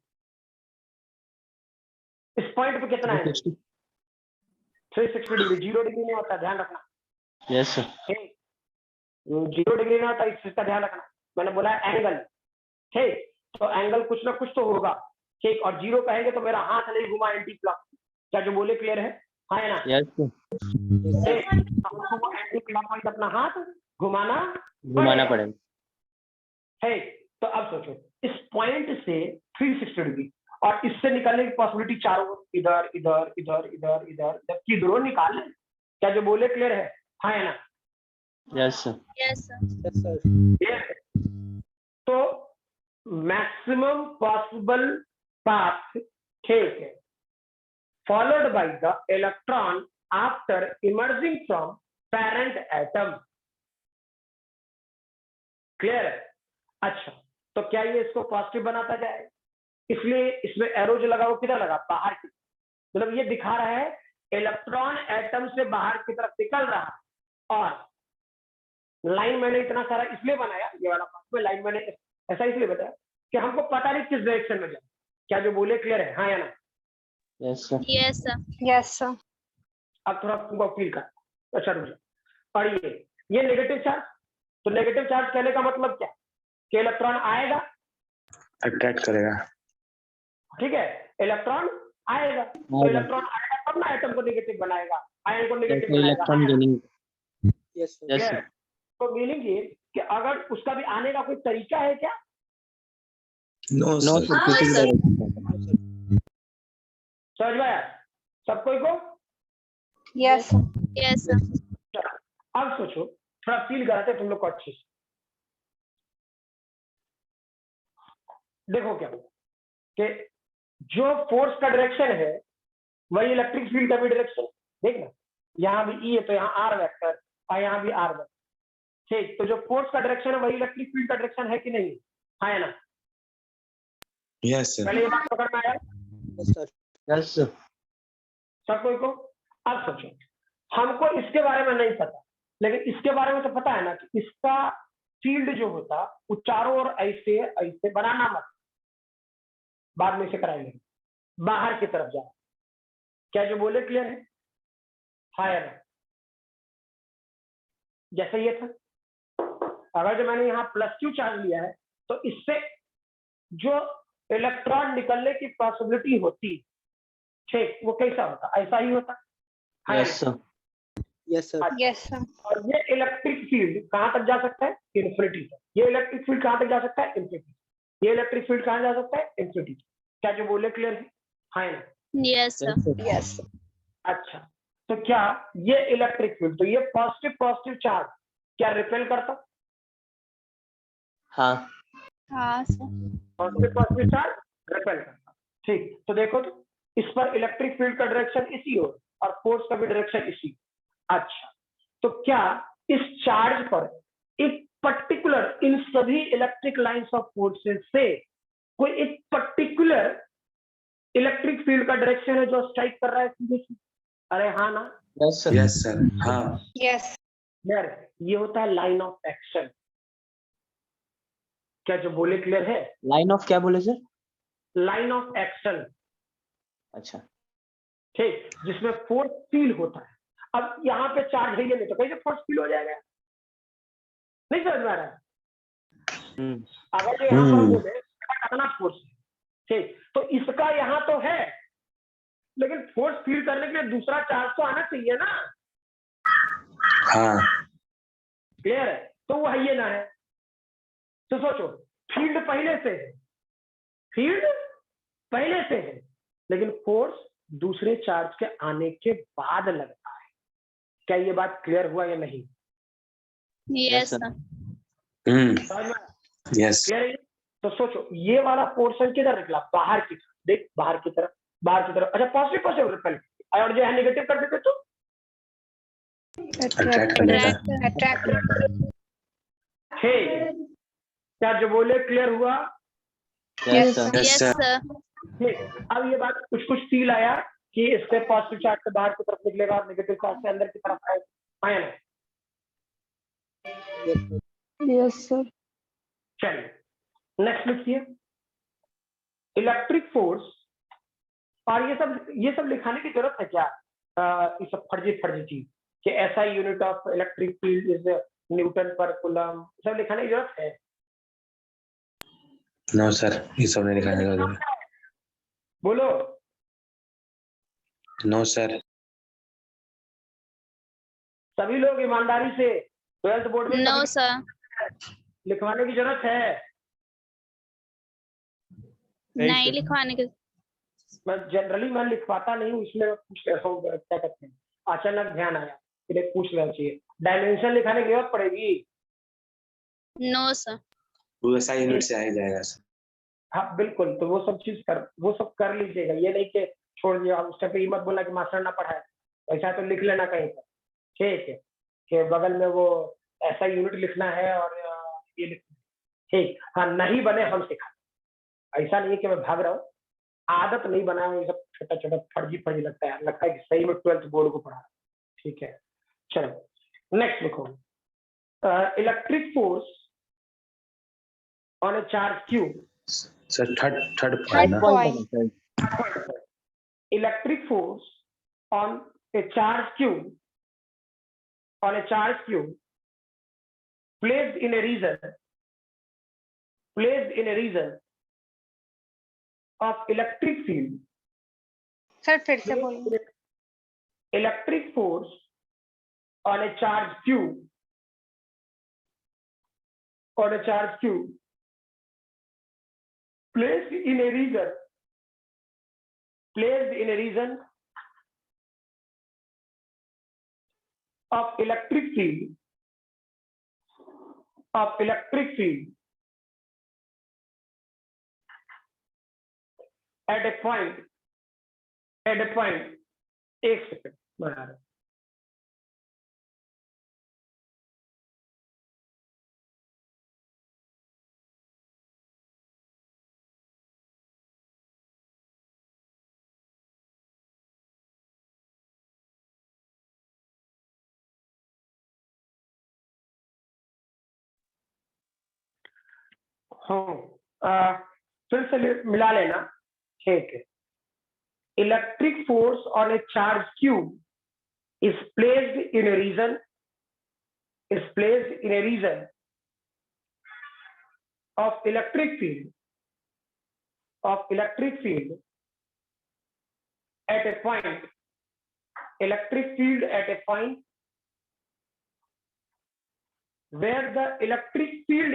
इस पॉइंट पे कितना एंगल? 360 डिग्री, 0 डिग्री नहीं होता, ध्यान रखना यस सर। ठीक। 0 डिग्री ना होता, इस चीज का ध्यान रखना। मैंने बोला एंगल, ठीक, तो एंगल कुछ ना कुछ तो होगा, ठीक, और 0 कहेंगे तो मेरा हाथ नहीं घुमा एंटी क्लॉक। क्या जो बोले क्लियर है? हाँ है ना? यस सर, एंटी क्लॉकवाइज अपना हाथ घुमाना पड़ेगा। है। तो अब सोचो इस पॉइंट से 360 डिग्री और इससे निकलने की पॉसिबिलिटी चारों इधर इधर इधर इधर इधर इधर किधरों निकाल लें। क्या जो बोले क्लियर है? हाँ है ना? यस सर, क्लियर है? तो मैक्सिमम पॉसिबल पाथ, ठीक है, followed by the electron after emerging from parent atom. Clear है? अच्छा, तो क्या ये इसको पॉजिटिव बनाता जाए? इसलिए इसमें एरो जो लगा वो किधर लगा? बाहर की, मतलब ये दिखा रहा है इलेक्ट्रॉन एटम से बाहर की तरफ निकल रहा है। और लाइन मैंने इतना सारा इसलिए बनाया, ये वाला पार्ट में लाइन मैंने ऐसा इसलिए बताया कि हमको पता नहीं किस डायरेक्शन में जाए। क्या जो बोले क्लियर है? हाँ या ना? Yes sir, yes sir. अब थोड़ा तुमको फील कर। अच्छा रुक जाओ। और ये नेगेटिव चार्ज, तो नेगेटिव चार्ज कहने का मतलब क्या? कि इलेक्ट्रॉन आएगा, अट्रैक्ट करेगा। ठीक है, इलेक्ट्रॉन आएगा, तो इलेक्ट्रॉन आएगा तब ना एटम को नेगेटिव बनाएगा, आयन को नेगेटिव बनाएगा। Electron gaining. Yes sir, yes Clear sir, है? तो मीनिंग ये कि अगर उसका भी आने का कोई तरीका है क्या? नो नो सर, सर, किसी भी डायरेक्शन। समझ में आया सब कोई को? यस अब सोचो, थोड़ा फील कराते तुम लोग को अच्छे से। देखो क्या कि जो फोर्स का डायरेक्शन है वही इलेक्ट्रिक फील्ड का भी डायरेक्शन। देखना, यहाँ भी ई है तो यहाँ आर वेक्टर और यहाँ भी आर वेक्टर, ठीक, तो जो फोर्स का डायरेक्शन है वही इलेक्ट्रिक फील्ड का डायरेक्शन है कि नहीं? हाँ है ना? यस सर, पहले ये बात पकड़ में आया यस सर, यस सर, सब कोई को? अब सोचो, हमको इसके बारे में नहीं पता, लेकिन इसके बारे में तो पता है ना कि इसका फील्ड जो होता वो चारों ओर ऐसे ऐसे बनाना मत, बाद में से कराएंगे, बाहर की तरफ जाओ। क्या जो बोले क्लियर है? हाँ या ना? जैसे ये था, अगर जो मैंने यहाँ +Q चार्ज लिया है तो इससे जो इलेक्ट्रॉन निकलने की पॉसिबिलिटी होती, ठीक, वो कैसा होता? ऐसा ही होता। हाँ या यस ना? Sir, yes sir, yes sir. और ये इलेक्ट्रिक फील्ड कहां तक जा सकता है? इन्फिनिटी तक। ये इलेक्ट्रिक फील्ड कहां तक जा सकता है? इन्फिनिटी। ये इलेक्ट्रिक फील्ड कहां जा सकता है? इन्फिनिटी। क्या जो बोले क्लियर है? हाँ या ना? यस सर, यस अच्छा, तो क्या ये इलेक्ट्रिक फील्ड, तो ये पॉजिटिव चार्ज क्या रिपेल करता? हाँ, हाँ सर। पॉजिटिव चार्ज रिपेल करता, ठीक। तो देखो तो इस पर इलेक्ट्रिक फील्ड का डायरेक्शन इसी ओर और फोर्स का भी डायरेक्शन इसी। अच्छा, तो क्या इस चार्ज पर एक पर्टिकुलर, इन सभी इलेक्ट्रिक लाइंस ऑफ फोर्सेस से कोई एक पर्टिकुलर इलेक्ट्रिक फील्ड का डायरेक्शन है जो स्ट्राइक कर रहा है सीधे सीधे? अरे हाँ ना? यस सर, यस सर, हाँ, यस यार ये होता है लाइन ऑफ एक्शन। क्या जो बोले क्लियर है? लाइन ऑफ क्या बोले सर? लाइन ऑफ एक्शन, अच्छा, ठीक, जिसमें फोर्स फील होता है। अब यहाँ पे चार्ज है ये नहीं तो कैसे फोर्स फील हो जाएगा? नहीं समझ में आ रहा है? अगर जो यहाँ पर हम बोले कितना फोर्स है, ठीक, तो इसका यहाँ तो है, लेकिन फोर्स फील करने के लिए दूसरा चार्ज तो आना चाहिए ना। हाँ, क्लियर है? तो वो है ये ना है। तो सोचो, फील्ड पहले से है, फील्ड पहले से है, लेकिन फोर्स दूसरे चार्ज के आने के बाद लगता है। क्या ये बात क्लियर हुआ या नहीं? यस सर, समझ में आया? यस, क्लियर है? तो सोचो ये वाला पोर्शन किधर निकला? बाहर की तरफ। देख, बाहर की तरफ, बाहर की तरफ। अच्छा, पॉजिटिव रिपेल, और जो है नेगेटिव कर देते तो अट्रैक्ट करेगा। अट्रैक्ट। ठीक। क्या जो बोले क्लियर हुआ? यस सर, यस सर, ठीक। अब ये बात कुछ कुछ फील आया कि इससे पॉजिटिव चार्ज से बाहर की तरफ निकलेगा और नेगेटिव चार्ज से अंदर की तरफ आएगा। आया ना? Yes sir. चलिए नेक्स्ट लिखिए, इलेक्ट्रिक फोर्स। और ये सब लिखाने की जरूरत है क्या? ये सब फर्जी चीज कि ऐसा unit of electric field is Newton पर कूलम सब लिखाने की जरूरत है? नो सर, ये सब नहीं लिखाने का जरूरत है। बोलो। No sir. सभी लोग ईमानदारी से 12th बोर्ड में नो सर। लिखवाने की जरूरत है? नहीं लिखवाने के। मैं जनरली मैं लिखवाता नहीं हूँ, इसलिए पूछ रहा हूँ क्या कहते हैं, अचानक ध्यान आया, फिर पूछ लेना चाहिए। डायमेंशन लिखाने की जरूरत पड़ेगी? No sir. USA यूनिट से आ ही जाएगा सर। हाँ बिल्कुल, तो वो सब चीज वो सब कर लीजिएगा, ये नहीं कि छोड़ दिया उस टाइम पे हिम्मत बोला कि मास्टर ना पढ़ाए, ऐसा तो लिख लेना कहीं पर, ठीक है, कि बगल में वो ऐसा यूनिट लिखना है और ये लिखना है, ठीक। हाँ नहीं बने हम सिखा, ऐसा नहीं है कि मैं भाग रहा हूँ, आदत नहीं बनाया, ये सब छोटा छोटा फर्जी फर्जी लगता है कि सही में 12th बोर्ड को पढ़ा, ठीक है। चलो नेक्स्ट लिखो, electric force on A charge Q. Sir third point ना। Electric force on a charge q placed in a region of electric field. Sir फिर से बोलिए। Electric force on a charge q placed in a region of electric field at a point, एक second बना रहे, फिर से मिला लेना, ठीक है। Electric force on A charge Q is placed in a region of electric field at a point, where the electric field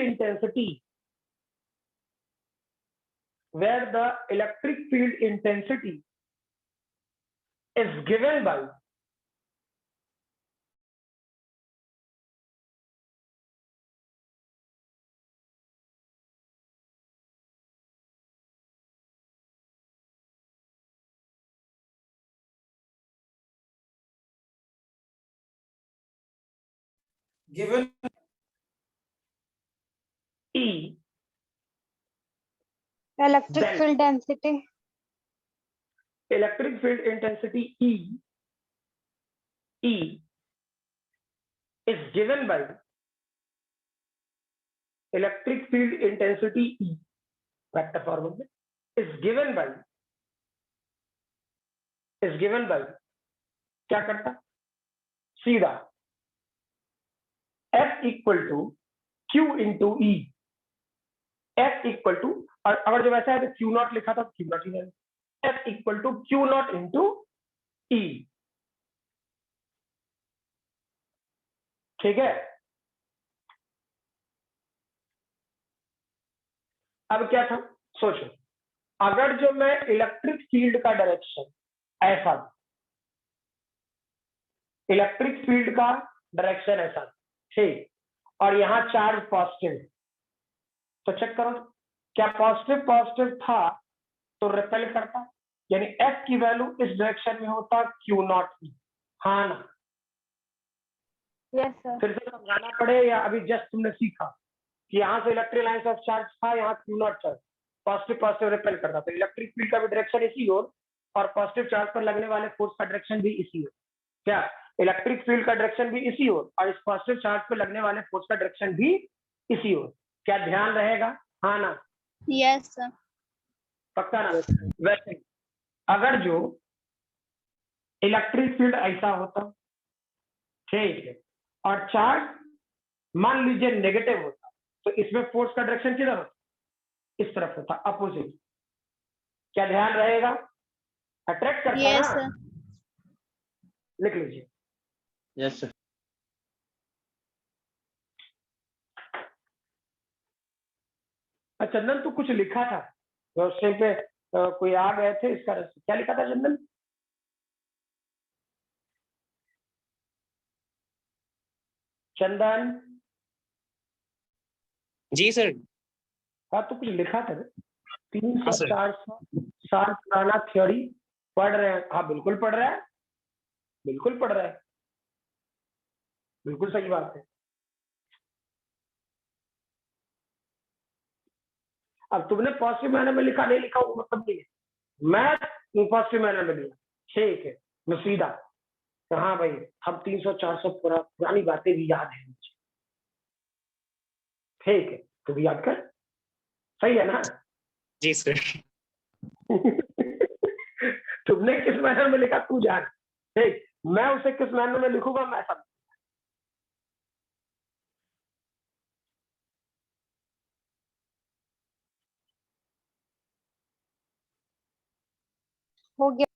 intensity is given by E. Electric Then- field density. electric field intensity E is given by electric field intensity E, vector form में is given by क्या करता, सीधा F equal to Q into E, F equal to, और अगर जब ऐसा है तो Q नॉट लिखा था Q नॉट ही है, F equal to Q not into E, ठीक है। अब क्या था, सोचो, अगर जो मैं इलेक्ट्रिक फील्ड का डायरेक्शन ऐसा, ठीक, और यहाँ चार्ज पॉजिटिव, तो चेक करो क्या पॉजिटिव था तो रिपेल करता, यानी F की वैल्यू इस डायरेक्शन में होता Q नॉट E, हाँ ना? Yes sir. फिर से समझाना पड़े या अभी जस्ट तुमने सीखा कि यहाँ से इलेक्ट्रिक लाइंस ऑफ चार्ज था, यहाँ Q not charge, positive repel करता, तो इलेक्ट्रिक फील्ड का भी डायरेक्शन इसी ओर और पॉजिटिव चार्ज पर लगने वाले फोर्स का डायरेक्शन भी इसी ओर, क्या इलेक्ट्रिक फील्ड का डायरेक्शन भी इसी ओर और इस पॉजिटिव चार्ज पर लगने वाले फोर्स का डायरेक्शन भी इसी ओर, क्या ध्यान रहेगा, हाँ ना? Yes sir. पक्का ना? वैसे अगर जो इलेक्ट्रिक फील्ड ऐसा होता, ठीक है, और चार्ज मान लीजिए नेगेटिव होता तो इसमें फोर्स का डायरेक्शन किधर होता, इस तरफ होता, अपोजिट। क्या ध्यान रहेगा? अट्रैक्ट करता है यस ना। सर। लिख लीजिए। Yes sir. चंदन तू कुछ लिखा था तो उस टाइम पे कोई आ गए थे इस कारण से। क्या लिखा था चंदन? चंदन जी सर। हाँ तो कुछ लिखा था ना, 300 हाँ, सर। 400 साल पुराना थ्योरी पढ़ रहे हैं। हाँ बिल्कुल पढ़ रहा है, बिल्कुल पढ़ रहा है, बिल्कुल सही बात है। अब तुमने पॉजिटिव मैनर में लिखा, नहीं लिखा वो मतलब नहीं है, मैं पॉजिटिव मैनर में लिखा, ठीक है, मैं सीधा तो हाँ भाई हम 300 400 पुरानी बातें भी याद है मुझे, ठीक है तू भी याद कर, सही है ना? जी सर। तुमने किस मैनर में लिखा तू जान, ठीक, मैं उसे किस मैनर में लिखूंगा मैं सब। हो गया।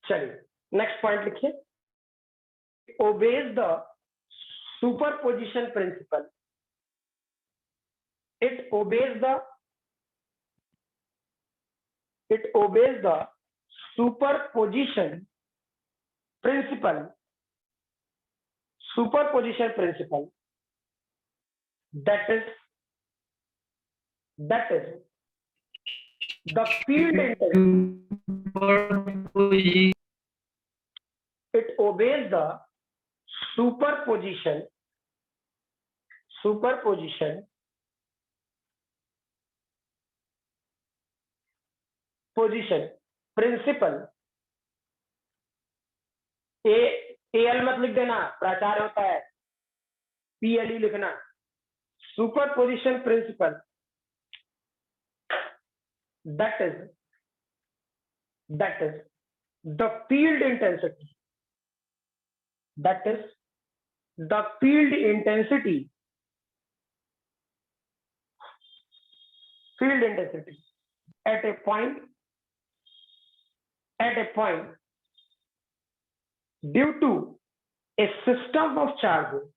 चलिए नेक्स्ट पॉइंट लिखिए। Obeys the superposition principle. It obeys the superposition principle. Superposition principle. That is the field intensity. It obeys the superposition position principle. AL मत लिख देना, प्राचार्य होता है, PLE लिखना। Superposition principle, that is the field intensity. That is the field intensity. Field intensity at a point due to a system of charges.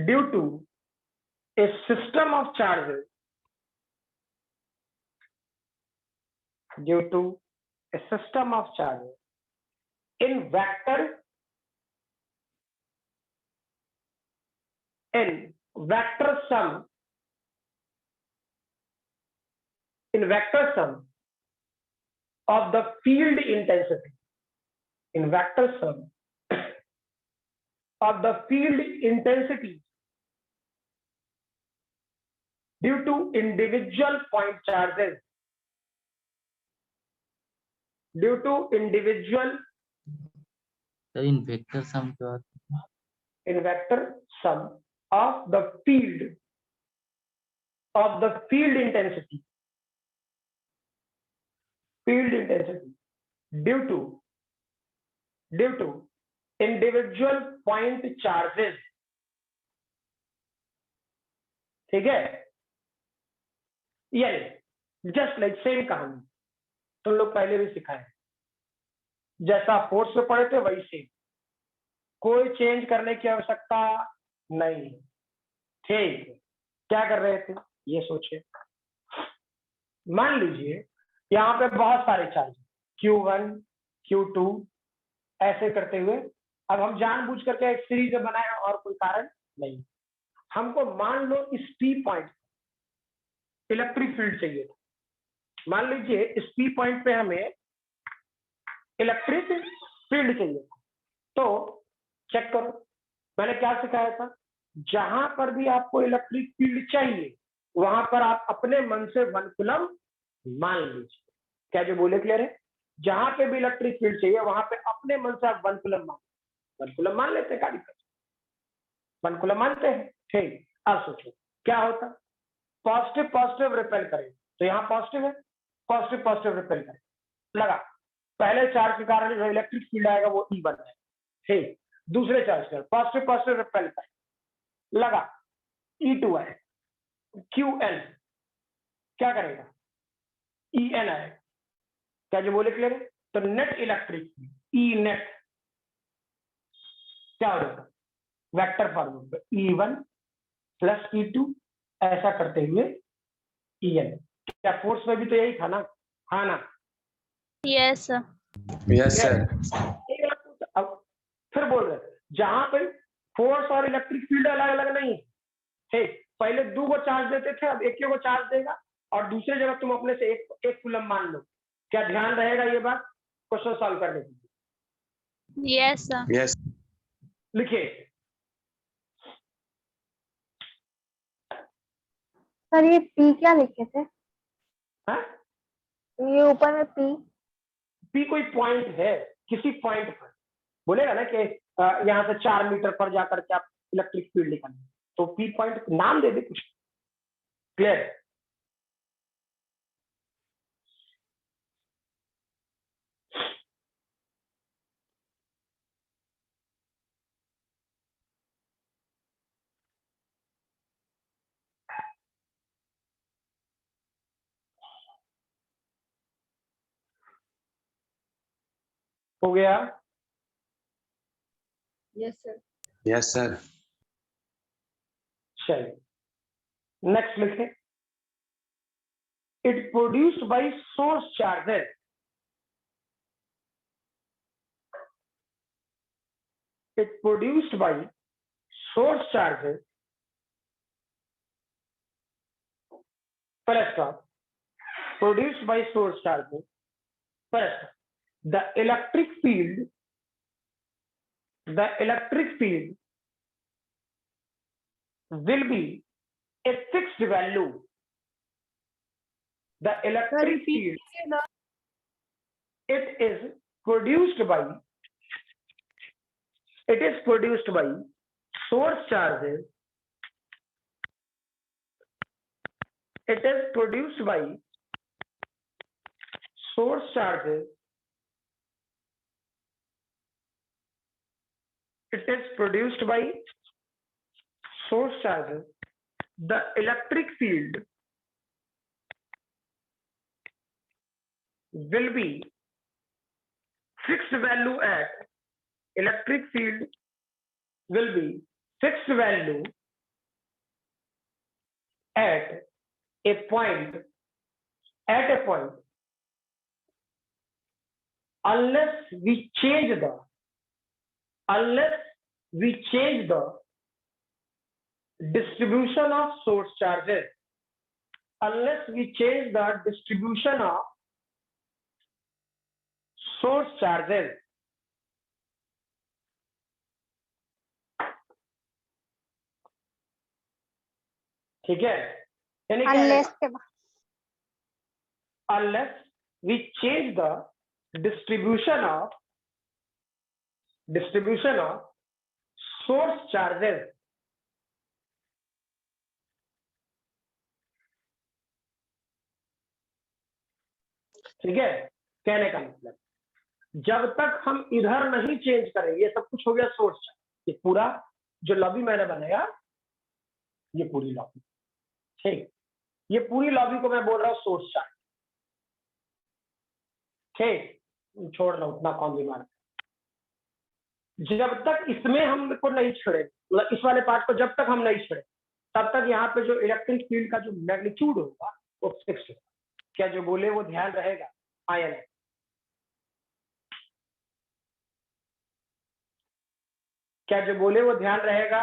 Due to a system of charges. Due to a system of charges in vector sum. In vector sum of the field intensity. In vector sum of the field intensity due to individual point charges. Due to individual. in vector sum क्या होता है? In vector sum of the field intensity. Field intensity due to individual point charges. ठीक है, यानी just like same कहानी तुम लोग पहले भी सिखाए, जैसा फोर्स में पढ़े थे वही सेम, कोई चेंज करने की आवश्यकता नहीं। ठीक, क्या कर रहे थे ये सोचिए। मान लीजिए यहाँ पे बहुत सारे चार्ज Q1 Q2 ऐसे करते हुए, अब हम जानबूझ करके एक सीरीज बनाए और कोई कारण नहीं। हमको मान लो इस P पॉइंट इलेक्ट्रिक फील्ड चाहिए था। मान लीजिए इस P पॉइंट पे हमें इलेक्ट्रिक फील्ड चाहिए, तो चेक करो मैंने क्या सिखाया था, जहां पर भी आपको इलेक्ट्रिक फील्ड चाहिए वहां पर आप अपने मन से 1 कूलम मान लीजिए। क्या जो बोले क्लियर है? जहां पे भी इलेक्ट्रिक फील्ड चाहिए वहां पे अपने मन से आप 1 कूलम मान लेते हैं, क्या दिक्कत? 1 कूलम मानते हैं, ठीक। अब सोचो क्या होता, पॉजिटिव रिपेल करें तो यहाँ पॉजिटिव है, पॉजिटिव रिपेल करें लगा, पहले चार्ज के कारण जो इलेक्ट्रिक फील्ड आएगा वो E1 है, ठीक। दूसरे चार्ज पर पॉजिटिव पॉजिटिव रिपेल कर लगा, E2 है, QN क्या करेगा, EN है। क्या जो बोले क्लियर है? तो नेट इलेक्ट्रिक ई नेट क्या हो जाएगा, वेक्टर फॉर्म में E1 प्लस E2 ऐसा करते हुए EN। क्या फोर्स में भी तो यही था ना, हाँ ना? Yes yes sir. अब फिर बोल रहे जहां पे फोर्स और इलेक्ट्रिक फील्ड अलग अलग नहीं है, पहले 2 को चार्ज देते थे, अब 1 को चार्ज देगा, और दूसरी जगह तुम अपने से एक कूलम मान लो। क्या ध्यान रहेगा ये बात क्वेश्चन सॉल्व करने के लिए? यस यस लिखिए। सर ये पी क्या लिखे थे? हाँ, ये ऊपर में पी पी कोई पॉइंट है, किसी पॉइंट पर बोलेगा ना कि यहाँ से 4 मीटर पर जाकर के आप इलेक्ट्रिक फील्ड निकालेंगे, तो पी पॉइंट नाम दे दे कुछ। क्लियर? हो गया? Yes sir. Yes sir. चलिए नेक्स्ट लिखें। It produced by source charges, it produced by source charges first off, produced by source charges first, the electric field will be a fixed value. The electric field, it is produced by source charges. It is produced by source charges. It is produced by source charges. The electric field will be fixed value at electric field will be fixed value at a point unless we change the distribution of source charges, unless we change the distribution of source charges. ठीक है, यानी unless के बाद unless we change the distribution of source charges. ठीक है, कहने का मतलब जब तक हम इधर नहीं चेंज करेंगे, ये सब कुछ हो गया सोर्स चार्ज, ये पूरा जो लॉबी मैंने बनाया, ये पूरी लॉबी, ठीक, ये पूरी लॉबी को मैं बोल रहा हूं सोर्स चार्ज। ठीक, छोड़ लो, उतना कौन बीमार। जब तक इसमें हमको नहीं छेड़े, मतलब इस वाले पार्ट को जब तक हम नहीं छेड़े, तब तक यहाँ पे जो इलेक्ट्रिक फील्ड का जो मैग्नीट्यूड होगा वो फिक्स होगा। क्या जो बोले वो ध्यान रहेगा? आयन है, क्या जो बोले वो ध्यान रहेगा?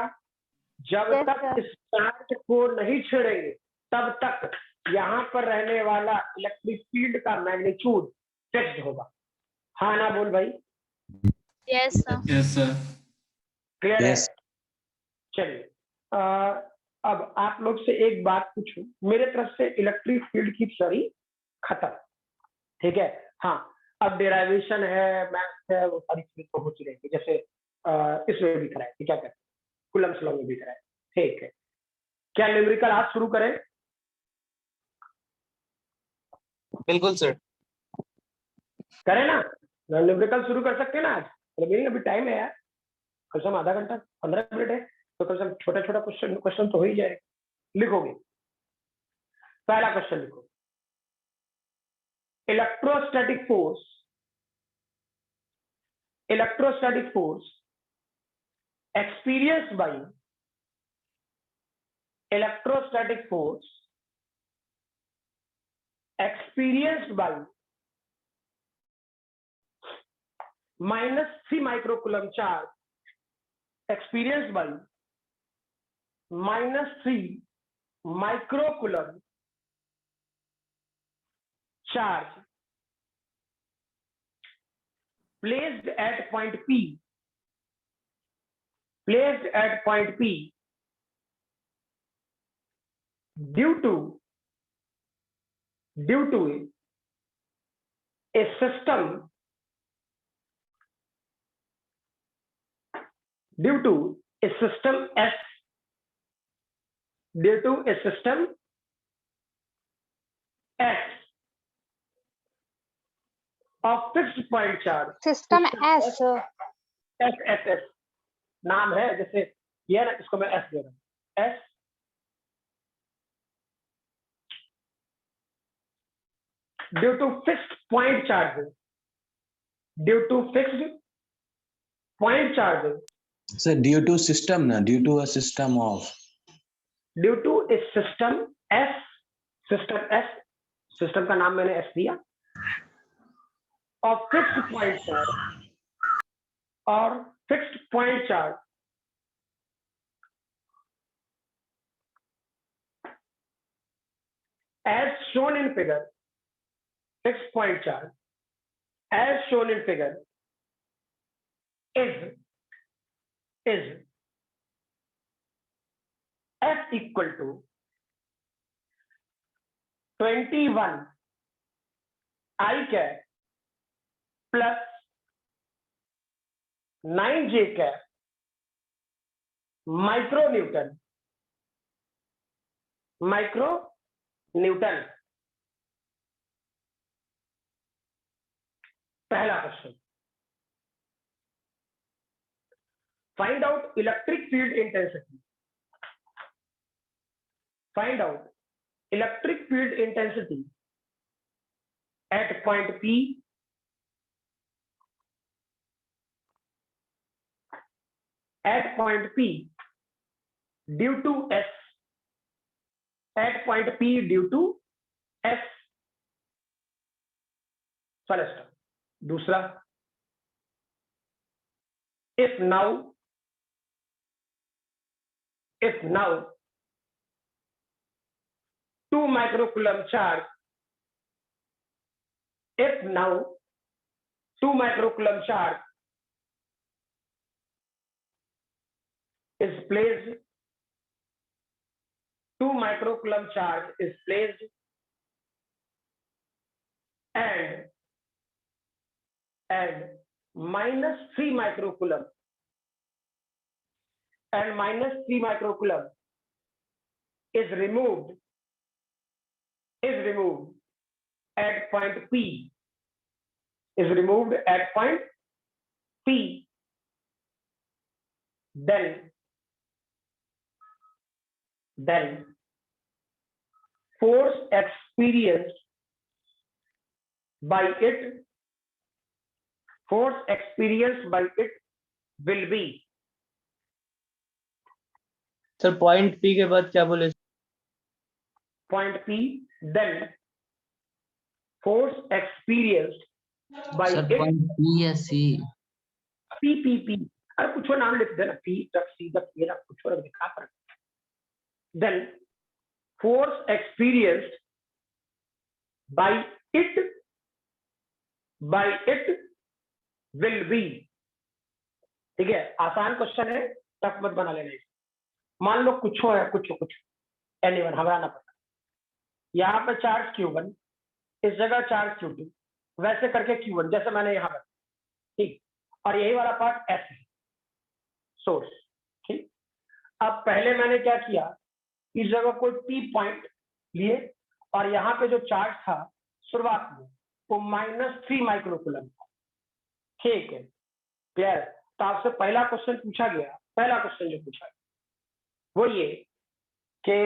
जब Yes, तक sir. इस चार्ज को नहीं छेड़ेंगे तब तक यहाँ पर रहने वाला इलेक्ट्रिक फील्ड का मैग्नीट्यूड फिक्स्ड होगा। हाँ ना बोल भाई? Yes sir. Yes sir. Clear है? Yes. चलिए अब आप लोग से एक बात पूछूं, मेरे तरफ से इलेक्ट्रिक फील्ड की थ्योरी खत्म, ठीक है? हाँ, अब डेराइवेशन है, मैथ्स है, वो सारी चीजें तो होती रहेगी, जैसे इसमें भी कराए, क्या कहते हैं, कूलम्स लॉ में भी कराए, ठीक है? क्या न्यूमेरिकल आज शुरू करें? बिल्कुल सर। करें ना, न्यूमेरिकल शुरू कर सकते हैं ना आज? अभी टाइम है यार। कम से कम आधा घंटा 15 मिनट है, तो कम से कम छोटा छोटा क्वेश्चन तो हो ही जाएगा। लिखोगे, पहला क्वेश्चन लिखो, electrostatic force experienced by -3 microcoulomb charge, experienced by -3 microcoulomb charge placed at point P, due to a system S of fixed point charge, system S S नाम है, जैसे ये ना, इसको मैं S दे रहा हूं, S due to fixed point charges, Sir, due to system na, due to a system of. due to a system S, system का नाम मैंने S दिया, of fixed point charge as shown in figure, fixed point charge as shown in figure is F equal to 21 I cap plus 9 J cap micronewton, पहला question, find out electric field intensity, at point P due to S, first. दूसरा, if now 2 microcoulomb charge, is placed, 2 microcoulomb charge is placed and -3 microcoulomb is removed at point P, then force experienced by it will be, sir point P के बाद क्या बोले? point P, then force experienced by sir it, point B या C? P, अरे कुछ नाम लिख देना, P तक C तक ये ना कुछ और दिखा पर, then force experienced by it will be, ठीक है, आसान क्वेश्चन है, टफ मत बना लेना। मान लो कुछ एनीवन हमारा ना पता, यहाँ पे चार्ज Q1, इस जगह चार्ज Q2, वैसे करके Q1 जैसे मैंने यहाँ पर, ठीक, और यही वाला पार्ट S है, सोर्स, ठीक। अब पहले मैंने क्या किया, इस जगह कोई P पॉइंट लिए और यहाँ पे जो चार्ज था शुरुआत में वो -3 माइक्रोकूलम था, ठीक है, क्लियर। तो आपसे पहला क्वेश्चन पूछा गया, पहला क्वेश्चन जो पूछा गया वो ये कि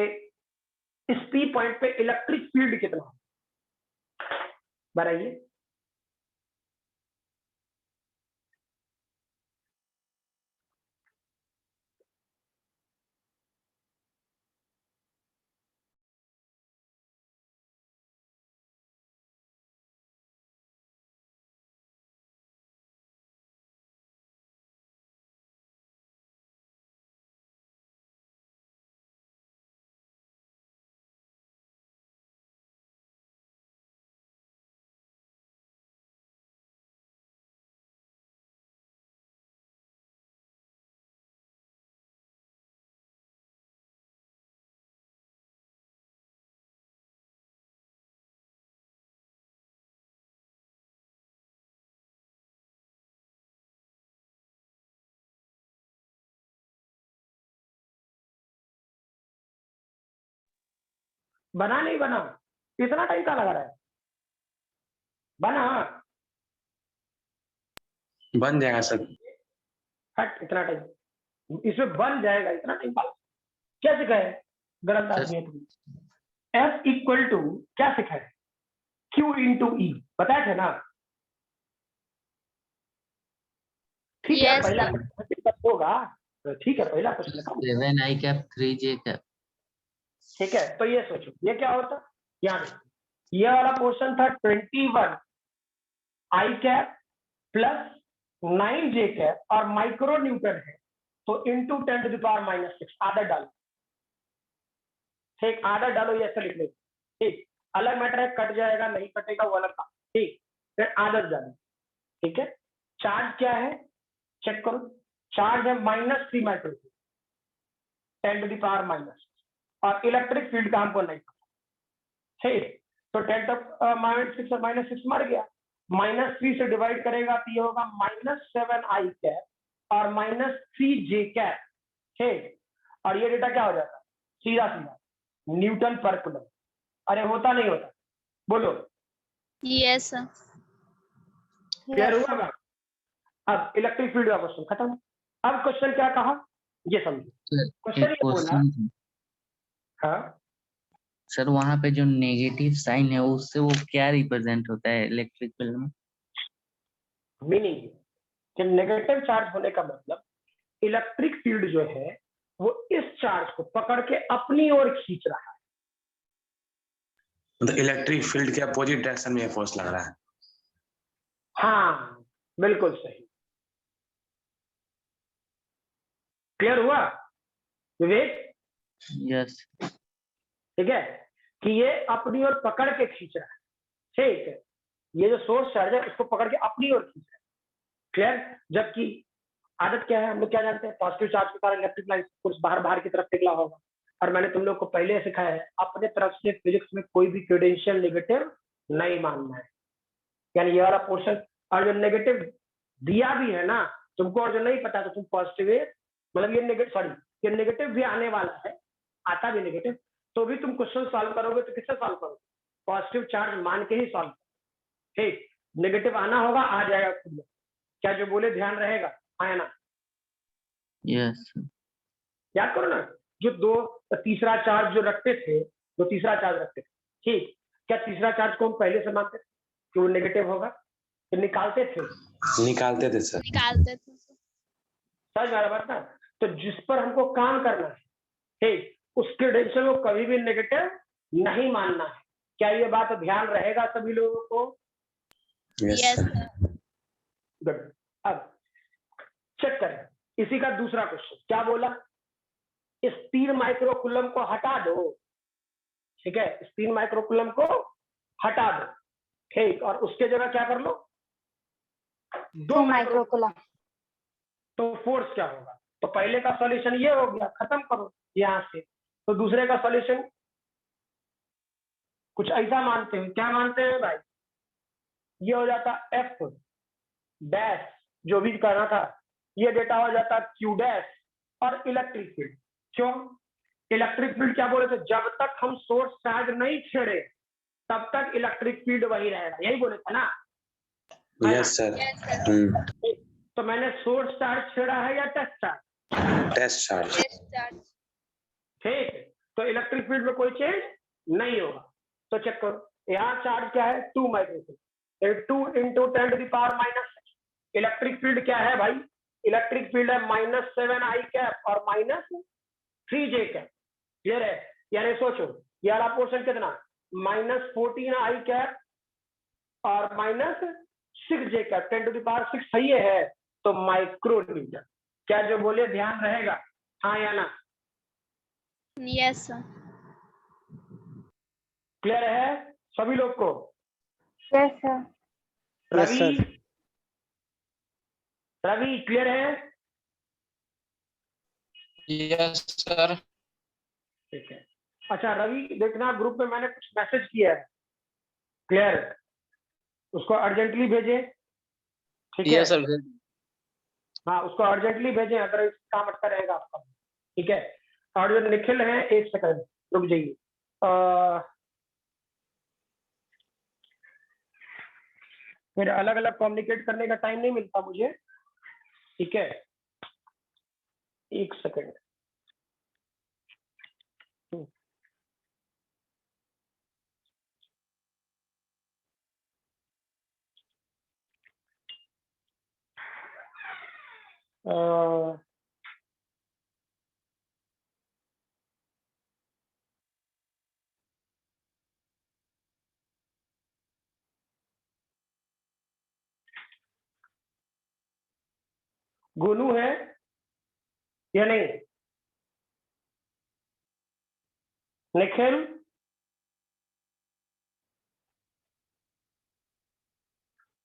इस पी पॉइंट पे इलेक्ट्रिक फील्ड कितना है, बताइए। बना नहीं बना, इतना टाइम क्या लगा रहा है, बना बन जाएगा सर। हट, इतना टाइम इसमें बन जाएगा, इतना टाइम क्या सिखा है, गलत आदमी है तुम। F इक्वल टू क्या सिखा है, Q इंटू ई, बताया थे ना। ठीक है, पहला क्वेश्चन होगा, ठीक है, पहला क्वेश्चन का 7 I cap 3 J cap। ठीक है, तो ये सोचो ये क्या होता, यहाँ ये वाला पोर्शन था 21 आई कैप प्लस 9 जे कैप और माइक्रो न्यूटन है, तो इंटू 10⁻⁻6 आदत डालो। ठीक, आदत डालो, ये ऐसा लिख लो। ठीक, अलग मैटर है, कट जाएगा नहीं कटेगा वो अलग था। ठीक, फिर आदत डालो। ठीक है, चार्ज क्या है चेक करो, चार्ज है -3 माइक्रो 10⁻⁻, और इलेक्ट्रिक फील्ड का हमको नहीं पता। ठीक, तो 10⁻⁻6 और -6 मर गया, -3 से डिवाइड करेगा तो ये होगा -7 आई कैप और -3 जे कैप। ठीक, और ये डेटा क्या हो जाता है, सीधा सीधा न्यूटन पर कूलम। अरे होता नहीं होता, बोलो। Yes sir. क्लियर हुआ ना। अब इलेक्ट्रिक फील्ड का क्वेश्चन खत्म। अब क्वेश्चन क्या कहा ये समझो, क्वेश्चन ये बोला। हाँ सर वहां पे जो नेगेटिव साइन है उससे वो क्या रिप्रेजेंट होता है इलेक्ट्रिक फील्ड में? मीनिंग कि नेगेटिव चार्ज होने का मतलब इलेक्ट्रिक फील्ड जो है वो इस चार्ज को पकड़ के अपनी ओर खींच रहा है। मतलब इलेक्ट्रिक फील्ड के अपोजिट डायरेक्शन में फोर्स लग रहा है। हाँ बिल्कुल सही, क्लियर हुआ विवेक? यस। ठीक है, कि ये अपनी ओर पकड़ के खींच रहा है। ठीक है, ये जो सोर्स चार्ज है उसको पकड़ के अपनी ओर खींच रहा है। क्लियर? जबकि आदत क्या है, हम लोग क्या जानते हैं, पॉजिटिव चार्ज के कारण इलेक्ट्रिक लाइन कुछ बाहर की तरफ निकला होगा। और मैंने तुम लोग को पहले सिखाया है, अपने तरफ से फिजिक्स में कोई भी क्रेडेंशियल नेगेटिव नहीं मानना है। यानी ये वाला पोर्शन, और जो नेगेटिव दिया भी है ना तुमको, और जो नहीं पता तो तुम पॉजिटिव, मतलब ये नेगेटिव भी आने वाला है, आता भी नेगेटिव, तो भी तुम क्वेश्चन सॉल्व करोगे तो किससे सॉल्व करोगे, पॉजिटिव चार्ज मान के ही सॉल्व। ठीक, नेगेटिव आना होगा, आ जाएगा खुद में। क्या जो बोले ध्यान रहेगा, आया ना? यस। याद करो ना, जो तीसरा चार्ज जो रखते थे, ठीक, क्या तीसरा चार्ज को हम पहले से मानते थे कि वो नेगेटिव होगा, तो निकालते थे सर। समझ आ बात ना? तो जिस पर हमको काम करना है, ठीक, उस क्रेडेंशियल को कभी भी नेगेटिव नहीं मानना है। क्या ये बात ध्यान रहेगा सभी लोगों को? Yes good. अब चेक करें इसी का दूसरा क्वेश्चन, क्या बोला, इस 3 माइक्रोकूलम को हटा दो। ठीक है, इस 3 माइक्रोकूलम को हटा दो। ठीक, और उसके जगह क्या कर लो, 2 माइक्रोकूलम। तो फोर्स क्या होगा? तो पहले का सॉल्यूशन ये हो गया, खत्म करो यहां से। तो दूसरे का सॉल्यूशन कुछ ऐसा मानते हैं, क्या मानते हैं भाई, ये हो जाता एफ डैश, जो भी करना था, ये डेटा हो जाता क्यू डैश, और इलेक्ट्रिक फील्ड। क्यों? इलेक्ट्रिक फील्ड क्या बोले थे, जब तक हम सोर्स चार्ज नहीं छेड़े तब तक इलेक्ट्रिक फील्ड वही रहेगा, यही बोले थे ना? Yes sir. तो मैंने सोर्स चार्ज छेड़ा है या टेस्ट चार्ज? Test charge. ठीक है, तो इलेक्ट्रिक फील्ड में कोई चेंज नहीं होगा। तो चेक करो, यहाँ चार्ज क्या है 2 माइक्रोसेकंड, 2 इंटू 10⁻⁻�6। इलेक्ट्रिक फील्ड क्या है भाई? इलेक्ट्रिक फील्ड है -7i कैप और -3j कैप। क्लियर है? यानी सोचो ये वाला पोर्शन कितना, -14i कैप और -6j कैप, 10⁻6 सही है तो माइक्रोमीटर। क्या जो बोले ध्यान रहेगा, हाँ या ना? Yes sir. क्लियर है सभी लोग को? Yes sir. Yes, sir. Ravi, Ravi clear है? Yes sir. ठीक है। अच्छा रवि देखना, ग्रुप में मैंने कुछ मैसेज किया है, क्लियर? उसको अर्जेंटली भेजे, ठीक है? Yes sir. हाँ उसको अर्जेंटली भेजें, अगर काम अटका रहेगा आपका, ठीक है? और जो निखिल है, एक सेकंड रुक जाइए, फिर अलग अलग कम्युनिकेट करने का टाइम नहीं मिलता मुझे, ठीक है? एक सेकंड। गोनू है या नहीं? निखिल,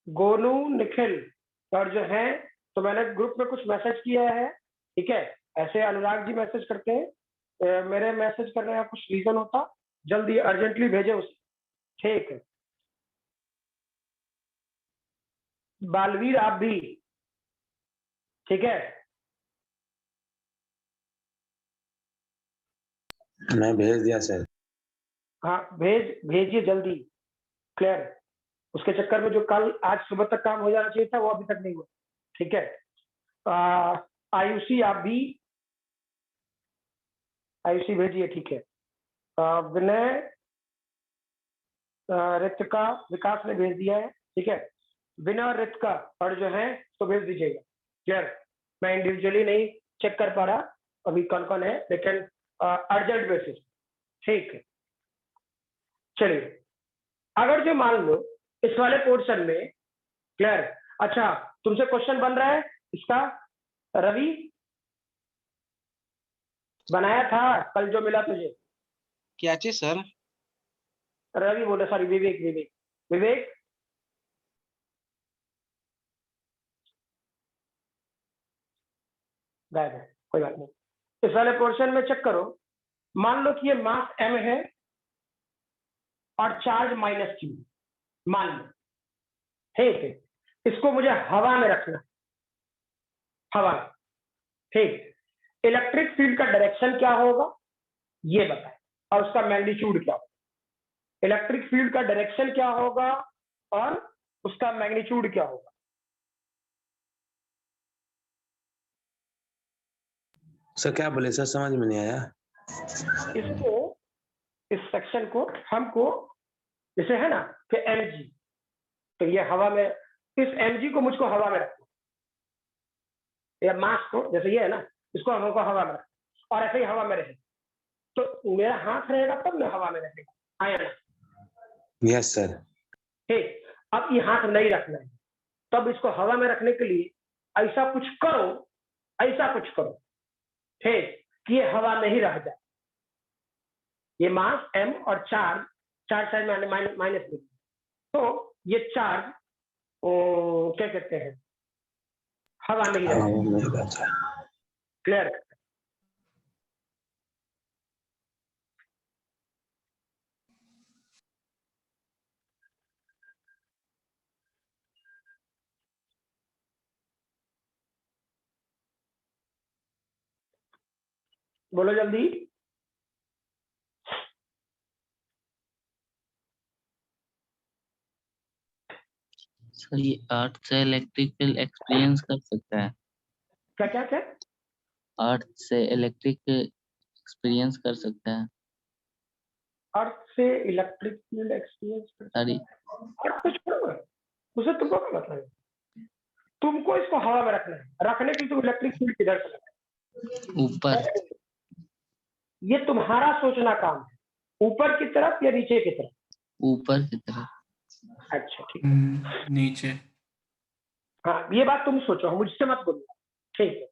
गोनू, निखिल और जो है, तो मैंने ग्रुप में कुछ मैसेज किया है, ठीक है? ऐसे अनुराग जी मैसेज करते हैं, मेरे मैसेज करने का कुछ रीजन होता, जल्दी अर्जेंटली भेजे उसे, ठीक है? बालवीर आप भी, ठीक है? मैं भेज दिया सर। हाँ भेजिए जल्दी, क्लियर? उसके चक्कर में जो कल आज सुबह तक काम हो जाना चाहिए था वो अभी तक नहीं हुआ, ठीक है? आयुषी आप भी, आयुषी भेजिए, ठीक है? विनय, रितिका, विकास ने भेज दिया है, ठीक है? विनय और रितिका और जो है तो भेज दीजिएगा, क्लियर? मैं इंडिविजुअली नहीं चेक कर पा रहा अभी कौन कौन है, लेकिन अर्जेंट बेसिस, ठीक है? चलिए, अगर जो मान लो इस वाले पोर्शन में, क्लियर? अच्छा तुमसे क्वेश्चन बन रहा है इसका, रवि बनाया था कल जो मिला तुझे? क्या चीज सर? रवि बोले, सॉरी विवेक, विवेक, विवेक गायब है, कोई बात नहीं। इस वाले पोर्शन में चेक करो, मान लो कि ये मास m है और चार्ज -q, मान लो, ठीक है? इसको मुझे हवा में रखना, हवा में, ठीक? इलेक्ट्रिक फील्ड का डायरेक्शन क्या होगा ये बताएं, और उसका मैग्नीट्यूड क्या होगा? इलेक्ट्रिक फील्ड का डायरेक्शन क्या होगा और उसका मैग्नीट्यूड क्या होगा? सर क्या बोले सर, समझ में नहीं आया। इसको, इस सेक्शन को हमको, जैसे है ना कि mg, तो ये हवा में, इस mg को मुझको हवा में रखना, या मास को, जैसे ये है ना, इसको हमको हवा में रखना और ऐसे ही हवा में रहे, तो मेरा हाथ रहेगा तब मैं हवा में रहेगा, आया ना? Yes sir. ठीक, अब ये हाथ नहीं रखना है, तब इसको हवा में रखने के लिए ऐसा कुछ करो, ऐसा कुछ करो, ठीक? कि ये हवा में ही रह जाए, ये मास m और चार्ज, चार्ज साइड माइनस, तो ये चार्ज क्या कहते हैं, हवा में ही रह जाए, क्लियर? बोलो जल्दी। सर ये अर्थ से इलेक्ट्रिक फील्ड एक्सपीरियंस कर सकता है? क्या क्या क्या? अर्थ से इलेक्ट्रिक एक्सपीरियंस कर सकता है? अर्थ से इलेक्ट्रिक फील्ड एक्सपीरियंस सर अर्थ से छोड़ो, उसे तुमको क्या मतलब है? तुमको इसको हवा में रखना है, रखने के लिए तुम इलेक्ट्रिक फील्ड किधर से लगाए? ऊपर। ये तुम्हारा सोचना काम है, ऊपर की तरफ या नीचे की तरफ? ऊपर की तरफ। अच्छा ठीक, नीचे। हाँ ये बात तुम सोचो, मुझसे मत बोलो, ठीक है?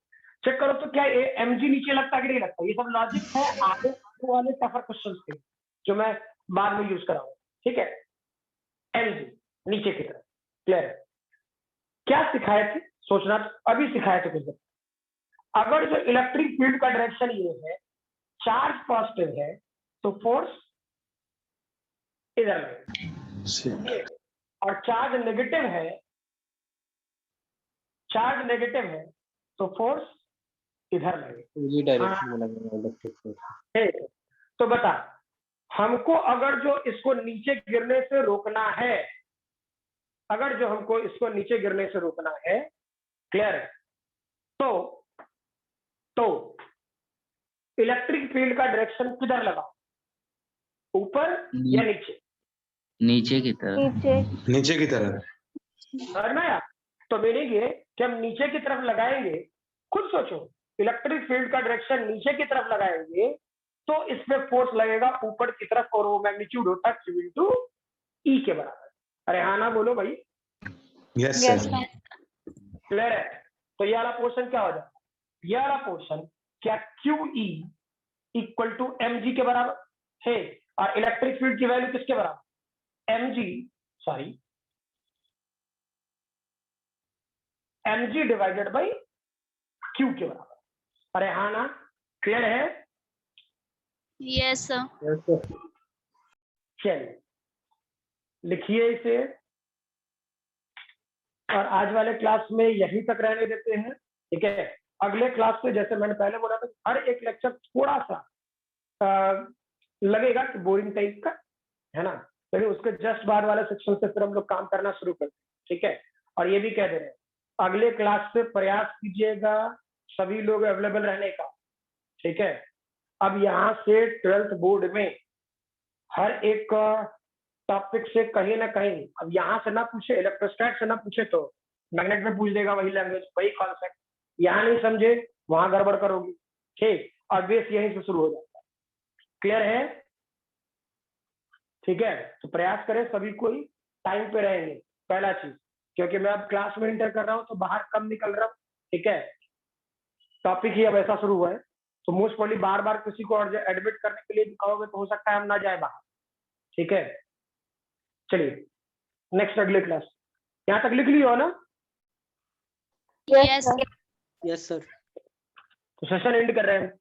चेक करो तो क्या mg नीचे लगता कि नहीं लगता? ये सब लॉजिक है आगे वाले टफर क्वेश्चंस के जो मैं बाद में यूज कराऊंगा, ठीक है? mg नीचे की तरफ, क्लियर है? क्या सिखाए थे? सोचना अभी सिखाए थे कुछ। अगर जो इलेक्ट्रिक फील्ड का डायरेक्शन ये है, चार्ज पॉजिटिव है तो फोर्स इधर लगेगा, और चार्ज नेगेटिव है, चार्ज नेगेटिव है तो फोर्स इधर लगेगा। ये डायरेक्शन में लगेगा इलेक्ट्रिक फोर्स। ठीक है, तो बता हमको अगर जो इसको नीचे गिरने से रोकना है, अगर जो हमको इसको नीचे गिरने से रोकना है, क्लियर है? तो इलेक्ट्रिक फील्ड का डायरेक्शन किधर लगा, ऊपर या नीचे? नीचे की तरफ। नीचे। नीचे की तरफ। समझ में आया? तो मीनिंग ये कि हम नीचे की तरफ लगाएंगे, खुद सोचो, इलेक्ट्रिक फील्ड का डायरेक्शन नीचे की तरफ लगाएंगे तो इसमें फोर्स लगेगा ऊपर की तरफ, और वो मैग्नीट्यूड होता है Q into E के बराबर। अरे हाँ ना बोलो भाई। Yes Yes, sir. sir. Clear है? तो ये वाला पोर्शन क्या हो जाता है? ये वाला पोर्शन क्या QE इक्वल टू mg के बराबर है, और इलेक्ट्रिक फील्ड की वैल्यू किसके बराबर? mg डिवाइडेड बाई q के बराबर। अरे हाँ ना, क्लियर है? Yes sir. चलिए लिखिए इसे, और आज वाले क्लास में यहीं तक रहने देते हैं, ठीक है? अगले क्लास से जैसे मैंने पहले बोला था, हर एक लेक्चर थोड़ा सा लगेगा कि बोरिंग टाइप का है ना, लेकिन उसके जस्ट बाद वाले सेक्शन से फिर हम लोग काम करना शुरू करते हैं, ठीक है? और ये भी कह दे रहे हैं अगले क्लास से प्रयास कीजिएगा सभी लोग अवेलेबल रहने का, ठीक है? अब यहाँ से 12th बोर्ड में हर एक टॉपिक से कहीं ना कहीं, अब यहाँ से ना पूछे, इलेक्ट्रोस्टैट से ना पूछे तो मैग्नेट में पूछ देगा, वही लैंग्वेज वही कॉन्सेप्ट। यहाँ नहीं समझे वहां गड़बड़ करोगी, ठीक? और बेस यहीं से शुरू हो जाता है। क्लियर है? ठीक है, तो प्रयास करें सभी कोई टाइम पे रहेंगे, पहला चीज, क्योंकि मैं अब क्लास में इंटर कर रहा हूँ तो बाहर कम निकल रहा हूँ, ठीक है? टॉपिक ही अब ऐसा शुरू हुआ है, तो मोस्ट प्रोबेबली बार बार किसी को एडमिट करने के लिए भी कहोगे तो हो सकता है हम ना जाए बाहर, ठीक है? चलिए नेक्स्ट अगले क्लास, यहाँ तक लिख लियो ना? Yes, sir. Yes sir. तो सेशन एंड कर रहे हैं।